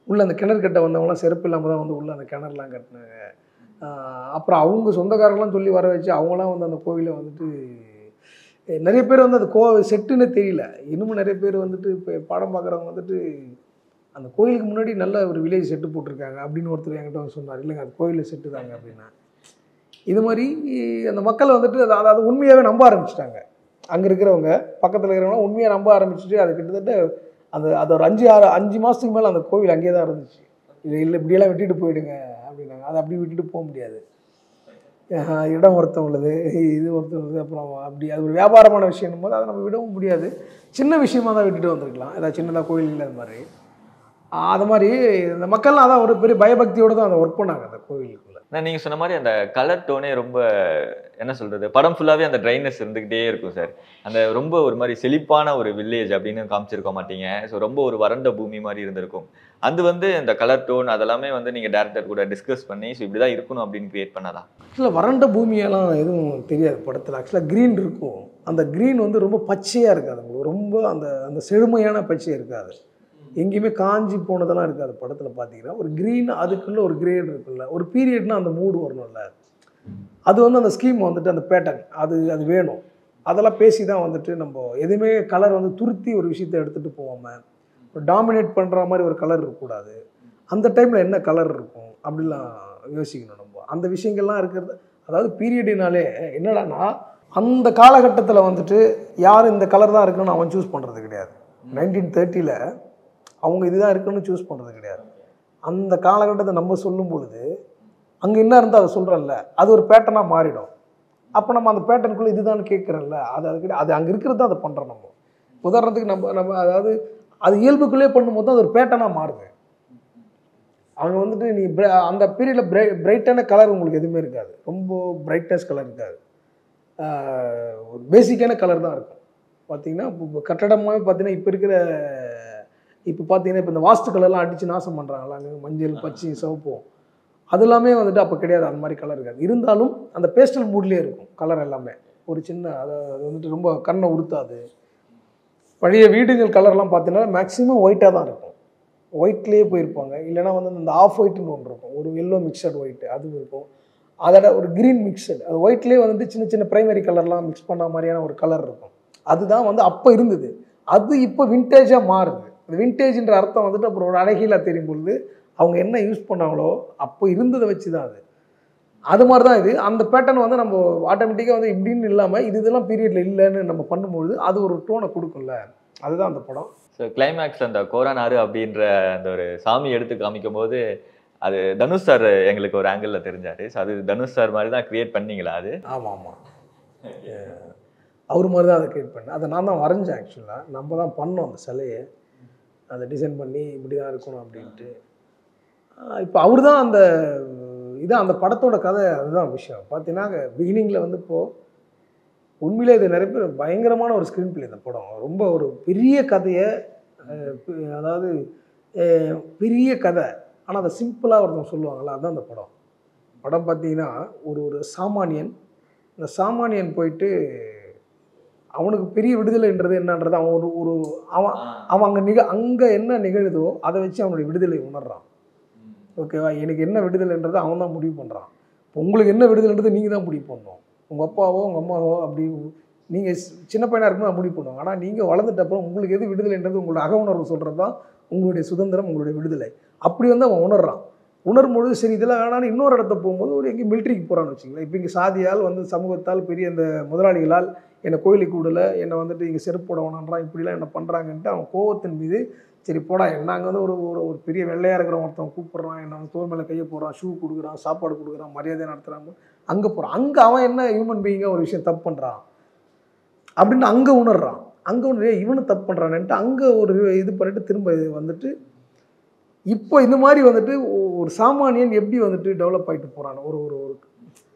உள்ளே அந்த கிணறு கட்ட வந்தவங்களாம் செருப்பு இல்லாமல் தான் வந்து உள்ளே அந்த கிணறுலாம் கட்டினாங்க. அப்புறம் அவங்க சொந்தக்காரங்களாம் சொல்லி வர வச்சு அவங்களாம் வந்து அந்த கோவிலை வந்துட்டு நிறைய பேர் வந்து அந்த செட்டுன்னு தெரியல. இன்னமும் நிறைய பேர் வந்துட்டு இப்போ படம் பார்க்குறவங்க வந்துட்டு அந்த கோயிலுக்கு முன்னாடி நல்ல ஒரு வில்லேஜ் செட்டு போட்டிருக்காங்க அப்படின்னு ஒருத்தர் என்கிட்ட வந்து சொன்னார். இல்லைங்க, அது கோயிலில் செட்டு தாங்க அப்படின்னா. இது மாதிரி அந்த மக்கள் வந்துட்டு அதாவது உண்மையாகவே நம்ப ஆரம்பிச்சிட்டாங்க. அங்கே இருக்கிறவங்க பக்கத்தில் இருக்கிறவங்க உண்மையாக நம்ப ஆரம்பிச்சுட்டு அது கிட்டத்தட்ட அது ஒரு 5 மாதத்துக்கு மேலே அந்த கோவில் அங்கேயே தான் இருந்துச்சு. இல்லை இப்படியெல்லாம் விட்டுட்டு போயிடுங்க அப்படின்னாங்க. அதை அப்படி விட்டுட்டு போக முடியாது. இடம் ஒருத்தம் உள்ளது, இது ஒருத்தம் உள்ளது, அப்புறம் அப்படி அது ஒரு வியாபாரமான விஷயம் போது அதை நம்ம விடவும் முடியாது. சின்ன விஷயமாக தான் விட்டுட்டு வந்திருக்கலாம், ஏதாவது சின்னதாக கோயில்கள் அது மாதிரி. அது மாதிரி இந்த மக்கள்லாம் அதான் ஒரு பெரிய பயபக்தியோடு தான் அதை ஒர்க் பண்ணாங்க அந்த கோவிலுக்குள்ளே. நீங்கள் சொன்ன மாதிரி அந்த கலர் டோனே ரொம்ப என்ன சொல்கிறது, படம் ஃபுல்லாகவே அந்த ட்ரைனஸ் இருந்துக்கிட்டே இருக்கும் சார். அந்த ரொம்ப ஒரு மாதிரி செழிப்பான ஒரு வில்லேஜ் அப்படின்னு காமிச்சிருக்க மாட்டீங்க. ஸோ ரொம்ப ஒரு வறண்ட பூமி மாதிரி இருந்திருக்கும். அது வந்து இந்த கலர் டோன் அதெல்லாமே வந்து நீங்கள் டேரக்டர் கூட டிஸ்கஸ் பண்ணி ஸோ இப்படி தான் இருக்கணும் அப்படின்னு கிரியேட் பண்ணதா? ஆக்சுவலாக வறண்ட பூமியெல்லாம் எதுவும் தெரியாது படத்தில். ஆக்சுவலாக க்ரீன் இருக்கும். அந்த க்ரீன் வந்து ரொம்ப பச்சையாக இருக்காது, உங்களுக்கு ரொம்ப அந்த செழுமையான பச்சையாக இருக்காது. எங்கேயுமே காஞ்சி போனதெல்லாம் இருக்காது படத்தில். பார்த்தீங்கன்னா ஒரு க்ரீன், அதுக்குள்ளே ஒரு கிரேட் இருக்குல்ல, ஒரு பீரியட்னா அந்த மூடு வரணும்ல, அது வந்து அந்த ஸ்கீம் வந்துட்டு அந்த பேட்டர்ன் அது வேணும். அதெல்லாம் பேசி தான் வந்துட்டு நம்ம எதுவுமே கலர் வந்து துருத்தி ஒரு விஷயத்தை எடுத்துகிட்டு போகாமல் ஒரு டாமினேட் பண்ணுற மாதிரி ஒரு கலர் இருக்கக்கூடாது. அந்த டைமில் என்ன கலர் இருக்கும் அப்படிலாம் யோசிக்கணும் நம்ம. அந்த விஷயங்கள்லாம் இருக்கிறது. அதாவது பீரியடினாலே என்னடான்னா அந்த காலகட்டத்தில் வந்துட்டு யார் இந்த கலர் தான் இருக்குன்னு அவன் சூஸ் பண்ணுறது கிடையாது. 1930 அவங்க இதுதான் இருக்குன்னு சூஸ் பண்ணுறது கிடையாது. அந்த காலகட்டத்தை நம்ம சொல்லும் பொழுது அங்கே என்ன இருந்தால் அதை சொல்கிறோம்ல, அது ஒரு பேட்டர்னாக மாறிடும். அப்போ நம்ம அந்த பேட்டர்னுக்குள்ளே இதுதான் கேட்குறோம்ல, அது அங்கே இருக்கிறது தான் அதை பண்ணுறோம் நம்ம. உதாரணத்துக்கு நம்ம அதாவது அது இயல்புக்குள்ளே பண்ணும்போது தான் அது ஒரு பேட்டர்னாக மாறுது. அவங்க வந்துட்டு நீ அந்த பீரியடில் பிரைட்டான கலர் உங்களுக்கு எதுவுமே இருக்காது, ரொம்ப பிரைட்னஸ் கலர் இருக்காது, ஒரு பேசிக்கான கலர் தான் இருக்கும். பார்த்தீங்கன்னா இப்போ கட்டடமாகவே பார்த்தீங்கன்னா இப்போ பார்த்தீங்கன்னா இப்போ இந்த வாஸ்து கலர்லாம் அடித்து நாசம் பண்ணுறாங்களா, அங்கே மஞ்சள் பச்சை சிவப்பும் அது எல்லாமே வந்துட்டு அப்போ கிடையாது. அந்த மாதிரி கலர் இருக்காது. இருந்தாலும் அந்த பேஸ்டல் மூட்லேயே இருக்கும் கலர் எல்லாமே. ஒரு சின்ன அது வந்துட்டு ரொம்ப கண்ணை உறுத்தாது. பழைய வீடுகள் கலர்லாம் பார்த்தீங்கன்னா மேக்ஸிமம் ஒயிட்டாக தான் இருக்கும். ஒயிட்லேயே போயிருப்பாங்க. இல்லைனா வந்து இந்த ஆஃப் ஒயிட்னு ஒன்று இருக்கும், ஒரு எல்லோ மிக்சட் ஒயிட் அது இருக்கும். அதோட ஒரு க்ரீன் மிக்சட், அது ஒயிட்லேயே வந்துட்டு சின்ன சின்ன ப்ரைமரி கலர்லாம் மிக்ஸ் பண்ண மாதிரியான ஒரு கலர் இருக்கும். அதுதான் வந்து அப்போ இருந்தது. அது இப்போ விண்டேஜாக மாறுது. அந்த விண்டேஜ்ன்ற அர்த்தம் வந்துட்டு அப்புறம் ஒரு அழகிலாக தெரியும் பொழுது அவங்க என்ன யூஸ் பண்ணாங்களோ அப்போ இருந்ததை வச்சு தான் அது மாதிரி தான் இது. அந்த பேட்டர்ன் வந்து நம்ம ஆட்டோமேட்டிக்காக வந்து இப்படின்னு இல்லாமல் இதெல்லாம் பீரியடில் இல்லைன்னு நம்ம பண்ணும்போது அது ஒரு டோனை கொடுக்கும்ல, அதுதான் அந்த படம். ஸோ கிளைமேக்ஸ் அந்த கோரானாரு அப்படின்ற அந்த ஒரு சாமி எடுத்து காமிக்கும் போது அது தனுஷ் சார் எங்களுக்கு ஒரு ஆங்கிளில் தெரிஞ்சாரு. ஸோ அது தனுஷ் சார் மாதிரி தான் கிரியேட் பண்ணீங்களா அது? ஆமாம் ஆமாம், அவர் மாதிரி தான் அதை கிரியேட் பண்ணேன். அதை நான் தான் வரைஞ்சேன். ஆக்சுவலாக நம்ம தான் பண்ணோம் அந்த சிலையை, அதை டிசைன் பண்ணி இப்படி தான் இருக்கணும் அப்படின்ட்டு. இப்போ அவர் தான் அந்த இதான் அந்த படத்தோட கதை. அதுதான் விஷயம். பார்த்தீங்கன்னா பிகினிங்கில் வந்து இப்போது உண்மையிலே இது நிறைய பேர் பயங்கரமான ஒரு ஸ்க்ரீன் பிளே. இந்த படம் ரொம்ப ஒரு பெரிய கதையை, அதாவது பெரிய கதை, ஆனால் அதை சிம்பிளாக ஒருத்தவங்க சொல்லுவாங்கள்ல, அதுதான் அந்த படம். படம் பார்த்தீங்கன்னா ஒரு சாமானியன், இந்த சாமானியன் போயிட்டு அவனுக்கு பெரிய விடுதலைன்றது என்னன்றது அவன் ஒரு அவன் அங்கே என்ன நிகழுதோ அதை வச்சு அவனுடைய விடுதலை உணர்றான். ஓகேவா? எனக்கு என்ன விடுதலைன்றதை அவன் தான் முடிவு பண்ணுறான். இப்போ உங்களுக்கு என்ன விடுதலைன்றது நீங்கள் தான் முடிவு பண்ணணும். உங்கள் அப்பாவோ உங்கள் அம்மாவோ அப்படி நீங்கள் சின்ன பையனாக இருக்கும்போது முடிவு பண்ணுவாங்க. ஆனால் நீங்கள் வளர்ந்துட்டப்போ உங்களுக்கு எது விடுதலைன்றது உங்களோட அக உணர்வு சொல்கிறது தான் உங்களுடைய சுதந்திரம், உங்களுடைய விடுதலை. அப்படி வந்து அவன் உணர்றான். உணரும்பொழுது சரி இதெல்லாம் வேணான்னு இன்னொரு இடத்த போகும்போது ஒரு எங்கேயும் மிலிட்ரிக்கு போகிறான்னு வச்சுங்களேன். இப்போ இங்கே சாதியால் வந்து சமூகத்தால் பெரிய இந்த முதலாளிகளால் என்னை கோயிலுக்கு கூடல, என்னை வந்துட்டு இங்கே செருப்பு போட வேணான்றான், இப்படிலாம் என்ன பண்ணுறாங்கன்ட்டு அவன் கோவத்தின் மீது சரி போடா, என்ன அங்கே வந்து ஒரு பெரிய வெள்ளையாக இருக்கிற ஒருத்தன் கூப்பிட்றான், என்ன வந்து தோல் மேலே கையை போடுறான், ஷூ கொடுக்குறான், சாப்பாடு கொடுக்குறான், மரியாதை நடத்துகிறாங்க, அங்கே போகிறான். அங்கே அவன் என்ன ஹியூமன் பீயிங்காக ஒரு விஷயம் தப்பு பண்ணுறான் அப்படின்னு அங்கே உணர்றான். அங்கே ஒன்று இவனு தப்பு பண்ணுறான்ட்டு அங்கே ஒரு இது பண்ணிட்டு திரும்ப வந்துட்டு இப்போ இந்த மாதிரி வந்துட்டு ஒரு சாமானியன் எப்படி வந்துட்டு டெவலப் ஆகிட்டு போகிறான்.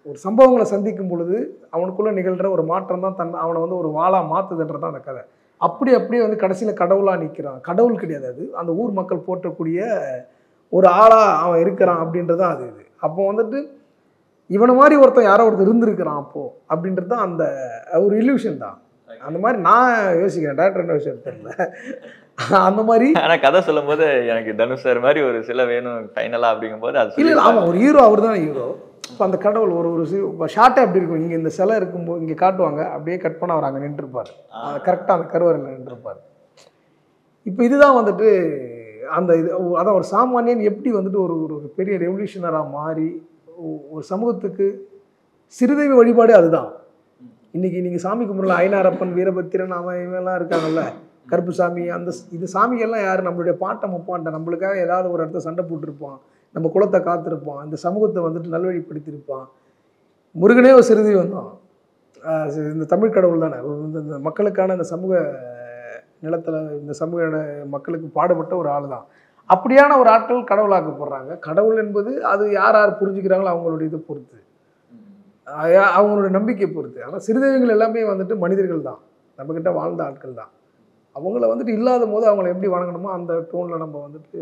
ஒரு சம்பவங்களை சந்திக்கும் பொழுது அவனுக்குள்ளே நிகழ்கிற ஒரு மாற்றம் தான் அவனை வந்து ஒரு வாளாக மாற்றுதுன்றது தான் அந்த கதை. அப்படியே வந்து கடைசியில் கடவுளாக நிற்கிறான். கடவுள் கிடையாது, அது அந்த ஊர் மக்கள் போற்றக்கூடிய ஒரு ஆளாக அவன் இருக்கிறான் அப்படின்றது தான் அது. அப்போ வந்துட்டு இவனை மாதிரி ஒருத்தன் யாரோ ஒருத்தர் இருந்திருக்கிறான் அப்போது அப்படின்றது தான் அந்த ஒரு இல்யூஷன் தான். அந்த மாதிரி நான் யோசிக்கிறேன். டேரக்டர் என்ன விஷயம் தெரியல அந்த மாதிரி. ஆனால் கதை சொல்லும் போது எனக்கு தனுஷ் சார் மாதிரி ஒரு சில வேணும் ஃபைனலாக அப்படிங்கும்போது அது இல்லை. ஆமாம், ஒரு ஹீரோ அவர் தான் ஹீரோ. இப்போ அந்த கடவுள் ஒரு ஷார்ட்டாக எப்படி இருக்கும், இங்கே இந்த சிலை இருக்கும்போது இங்கே காட்டுவாங்க, அப்படியே கட் பண்ண அவர் அங்கே நின்றுருப்பார், கரெக்டாக அந்த கருவறையில் நின்றுருப்பார். இப்போ இதுதான் வந்துட்டு அந்த இது. அதான் ஒரு சாமானியன் எப்படி வந்துட்டு ஒரு பெரிய ரெவல்யூஷனராக மாறி ஒரு சமூகத்துக்கு சிறுதெய்வ வழிபாடு அதுதான். இன்றைக்கி நீங்கள் சாமி கும்பிடலாம், ஐனாரப்பன், வீரபத்திரன், அவன் இவெல்லாம் இருக்காங்கல்ல, கருப்புசாமி, அந்த இது சாமிகள்லாம் யார்? நம்மளுடைய பாட்டை முப்பான்ட்ட நம்மளுக்காக ஏதாவது ஒரு இடத்த சண்டை போட்டிருப்பான், நம்ம குலத்தை காத்திருப்பான், இந்த சமூகத்தை வந்துட்டு நல்வழிப்படுத்தியிருப்பான். முருகனே ஒரு சிறுதெய்வம் தான். இந்த தமிழ் கடவுள் தானே, இந்த மக்களுக்கான இந்த சமூக நிலத்தில் இந்த சமூக மக்களுக்கு பாடுபட்ட ஒரு ஆள் தான். அப்படியான ஒரு ஆட்கள் கடவுளாக்கப்படுறாங்க. கடவுள் என்பது அது யார் யார் புரிஞ்சுக்கிறாங்களோ அவங்களுடைய இதை பொறுத்து, அவங்களோட நம்பிக்கை பொறுத்து. ஆனால் சிறுதெய்வங்கள் எல்லாமே வந்துட்டு மனிதர்கள் தான், நம்மக்கிட்ட வாழ்ந்த ஆட்கள் தான். அவங்கள வந்துட்டு இல்லாத போது அவங்கள எப்படி வணங்கணுமோ அந்த டோனில் நம்ம வந்துட்டு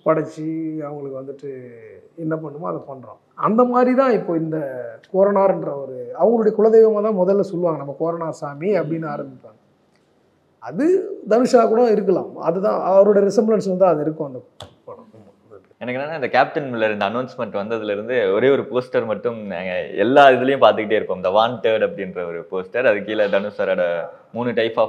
படைச்சி அவங்களுக்கு வந்துட்டு என்ன பண்ணுமோ அதை பண்ணுறோம். அந்த மாதிரி தான் இப்போ இந்த கோரனார்ன்ற ஒரு அவங்களுடைய குலதெய்வமாக தான் முதல்ல சொல்லுவாங்க, நம்ம கோரனார் சாமி அப்படின்னு ஆரம்பிப்பாங்க. அது தனுஷா கூட இருக்கலாம், அதுதான் அவரோட ரிசம்பிளன்ஸ் வந்து அது இருக்கும் அந்த படம். எனக்கு என்னன்னா இந்த கேப்டன் மில்லர் இந்த அனௌன்ஸ்மெண்ட் வந்ததுலேருந்து ஒரே ஒரு போஸ்டர் மட்டும் நாங்கள் எல்லா இதுலேயும் பார்த்துக்கிட்டே இருப்போம், இந்த வாண்டட் அப்படின்ற ஒரு போஸ்டர். அது கீழே தனுஷ் சாரோட மூணு டைப்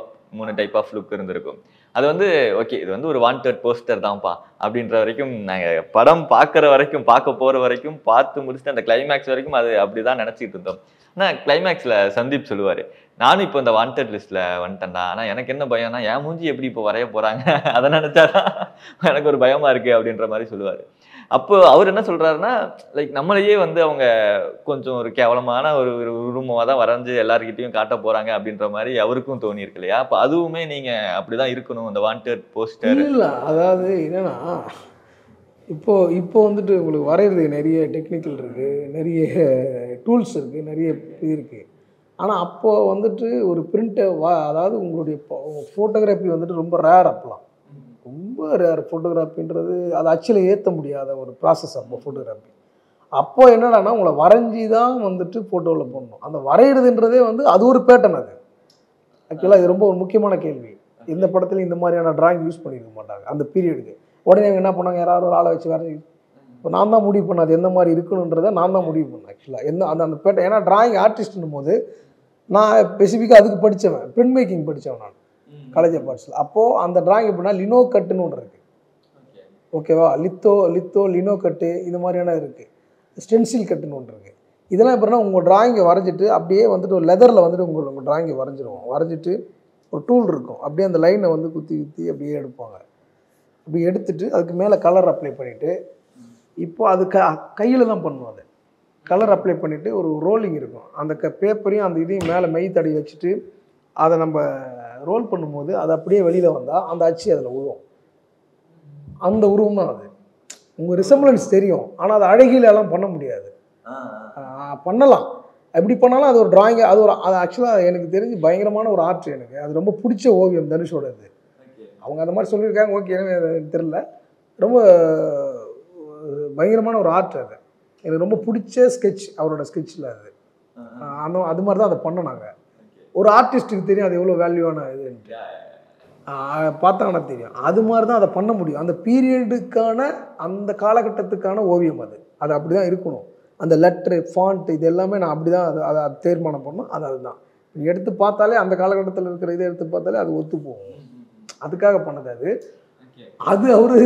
ஆஃப் லுக் இருந்திருக்கும். அது வந்து ஓகே, இது வந்து ஒரு வாண்டட் போஸ்டர் தான்ப்பா அப்படின்ற வரைக்கும் நாங்கள் படம் பார்க்குற வரைக்கும், பார்க்க போகிற வரைக்கும், பார்த்து முடிச்சுட்டு அந்த கிளைமேக்ஸ் வரைக்கும் அது அப்படி தான் நினச்சிட்டு இருந்தோம். ஆனால் கிளைமேக்ஸில் சந்தீப் சொல்லுவார், நானும் இப்போ இந்த வாண்டட் லிஸ்ட்டில் வந்துட்டேன்டா, ஆனால் எனக்கு என்ன பயம்னா என் மூஞ்சி எப்படி இப்போ வரைய போகிறாங்க அதை நினச்சாதான் எனக்கு ஒரு பயமாக இருக்குது அப்படின்ற மாதிரி சொல்லுவார். அப்போ அவர் என்ன சொல்கிறாருன்னா, லைக் நம்மளையே வந்து அவங்க கொஞ்சம் ஒரு கேவலமான ஒரு உருவமாக தான் வரைஞ்சி எல்லாருக்கிட்டையும் காட்ட போகிறாங்க அப்படின்ற மாதிரி அவருக்கும் தோணி இருக்கு இல்லையா? அப்போ அதுவுமே நீங்கள் அப்படி தான் இருக்கணும் அந்த வாண்டட் போஸ்டர். இல்லை, அதாவது என்னன்னா இப்போ வந்துட்டு உங்களுக்கு வரைகிறதுக்கு நிறைய டெக்னிக்கல் இருக்குது, நிறைய டூல்ஸ் இருக்குது, நிறைய இது இருக்குது. ஆனால் அப்போது வந்துட்டு ஒரு பிரிண்ட்டை அதாவது உங்களுடைய ஃபோட்டோகிராஃபி வந்துட்டு ரொம்ப ரேர். அப்போலாம் ரொம்ப ரேர் ஃபோட்டோகிராஃபின்றது, அது ஆக்சுவலி ஏற்ற முடியாத ஒரு ப்ராசஸ். அப்போ ஃபோட்டோகிராஃபி அப்போது என்னடானா உங்களை வரைஞ்சி தான் வந்துட்டு ஃபோட்டோவில் போடணும். அந்த வரைகிறதுன்றதே வந்து அது ஒரு பேட்டர்ன். அது ஆக்சுவலாக இது ரொம்ப ஒரு முக்கியமான கேள்வி. எந்த படத்துலையும் இந்த மாதிரியான டிராயிங் யூஸ் பண்ணியிருக்க மாட்டாங்க அந்த பீரியடுக்கு. உடனே அவங்க என்ன பண்ணாங்க, யாராவது ஒரு ஆளை வச்சு வரைஞ்சி, இப்போ நான் தான் முடிவு பண்ணேன் அது எந்த மாதிரி இருக்கணுன்றதை நான் தான் முடிவு பண்ணேன் ஆக்சுவலாக. அந்த பேட்டர்ன், ஏன்னா டிராயிங் ஆர்டிஸ்ட்னும் போது நான் ஸ்பெசிஃபிக்காக அதுக்கு படித்தவன், பிரிண்ட் மேக்கிங் படித்தவன் நான் காலேஜ் ஆஃப் ஆர்ட்ஸில். அப்போது அந்த டிராயிங் எப்படின்னா லினோ கட்டுன்னு ஒன்று இருக்குது. ஓகேவா? லினோ கட்டு இது மாதிரியான இருக்குது. ஸ்டென்சில் கட்டுன்னு ஒன்று இருக்குது. இதெல்லாம் எப்படின்னா உங்கள் டிராயிங்கை வரைஞ்சிட்டு அப்படியே வந்துட்டு ஒரு லெதரில் வந்துட்டு உங்கள் டிராயிங்கை வரைஞ்சிருவோம். வரைஞ்சிட்டு ஒரு டூல் இருக்கும், அப்படியே அந்த லைனை வந்து குத்தி அப்படியே எடுப்பாங்க. அப்படி எடுத்துட்டு அதுக்கு மேலே கலர் அப்ளை பண்ணிவிட்டு, இப்போ அது கையில் தான் பண்ணுவோம். அதை கலர் அப்ளை பண்ணிவிட்டு ஒரு ரோலிங் இருக்கும், அந்த பேப்பரையும் அந்த இதையும் மேலே மை தடவி வச்சுட்டு அதை நம்ம ரோல் பண்ணும்போது அது அப்படியே வெளியில் வந்தால் அந்த அச்சு அதில் விழுவும். அந்த உருவம் தான் அது. உங்கள் ரிசம்பிளன்ஸ் தெரியும், ஆனால் அது அழகிலெல்லாம் பண்ண முடியாது. பண்ணலாம், எப்படி பண்ணாலும் அது ஒரு டிராயிங். அது ஆக்சுவலாக எனக்கு தெரிஞ்சு பயங்கரமான ஒரு ஆர்ட். எனக்கு அது ரொம்ப பிடிச்ச ஓவியம் தனுஷோட. இது அவங்க அந்த மாதிரி சொல்லியிருக்காங்க, ஓகே, எனக்கு தெரியல. ரொம்ப பயங்கரமான ஒரு ஆர்ட் அது. எனக்கு ரொம்ப பிடிச்ச ஸ்கெட்ச் அவரோட ஸ்கெட்சில் அது. அது மாதிரி தான் அதை பண்ணோம். ஒரு ஆர்டிஸ்ட்டுக்கு தெரியும் அது எவ்வளோ வேல்யூவான இதுன்ட்டு, பார்த்தாங்கன்னா தெரியும். அது மாதிரி தான் அதை பண்ண முடியும். அந்த பீரியடுக்கான அந்த காலகட்டத்துக்கான ஓவியம் அது அப்படி தான் இருக்கணும். அந்த லெட்ரு ஃபாண்ட் இது எல்லாமே நான் அப்படி தான் அதை தீர்மானம் பண்ணோம். அதுதான் எடுத்து பார்த்தாலே அந்த காலகட்டத்தில் இருக்கிற இதை எடுத்து பார்த்தாலே அது ஒத்து போகும். அதுக்காக பண்ணது அது அவரு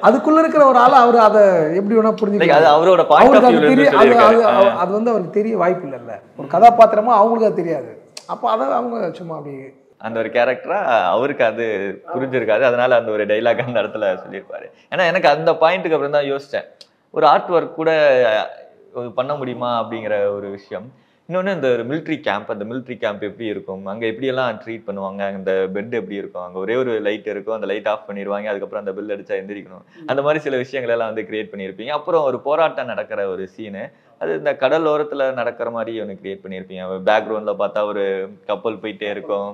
அதுக்குள்ள இருக்கிற ஒரு ஆள் அவர் அதை எப்படி வேணா புரிஞ்சுக்கலாம். அது வந்து அவருக்கு தெரிய வாய்ப்பு இல்லைல்ல. ஒரு கதாபாத்திரமா அவங்களுக்கு அது தெரியாது. அப்போ அதை அவங்க சும்மா அப்படி அந்த ஒரு கேரக்டரா அவருக்கு அது புரிஞ்சிருக்காது. அதனால அந்த ஒரு டைலாக் அந்த இடத்துல சொல்லியிருப்பாரு. ஏன்னா எனக்கு அந்த பாயிண்ட்டுக்கு அப்புறம் தான் யோசிச்சேன், ஒரு ஆர்ட் ஒர்க் கூட பண்ண முடியுமா அப்படிங்கிற ஒரு விஷயம். இன்னொன்று இந்த ஒரு மிலிட்ரி கேம்ப், அந்த மிலிட்ரி கேம்ப் எப்படி இருக்கும், அங்கே எப்படியெல்லாம் ட்ரீட் பண்ணுவாங்க, அந்த பெட் எப்படி இருக்கும், அங்கே ஒரே ஒரு லைட் இருக்கும், அந்த லைட் ஆஃப் பண்ணிடுவாங்க, அதுக்கப்புறம் அந்த பெல் அடிச்சா எந்திரிக்கணும், அந்த மாதிரி சில விஷயங்கள் எல்லாம் வந்து கிரியேட் பண்ணியிருப்பீங்க. அப்புறம் ஒரு போராட்டம் நடக்கிற ஒரு சீனு, அது இந்த கடல் ஓரத்தில் நடக்கிற மாதிரி ஒன்று கிரியேட் பண்ணியிருப்பீங்க. பேக்ரவுண்டில் பார்த்தா ஒரு கப்பல் போயிட்டே இருக்கும்.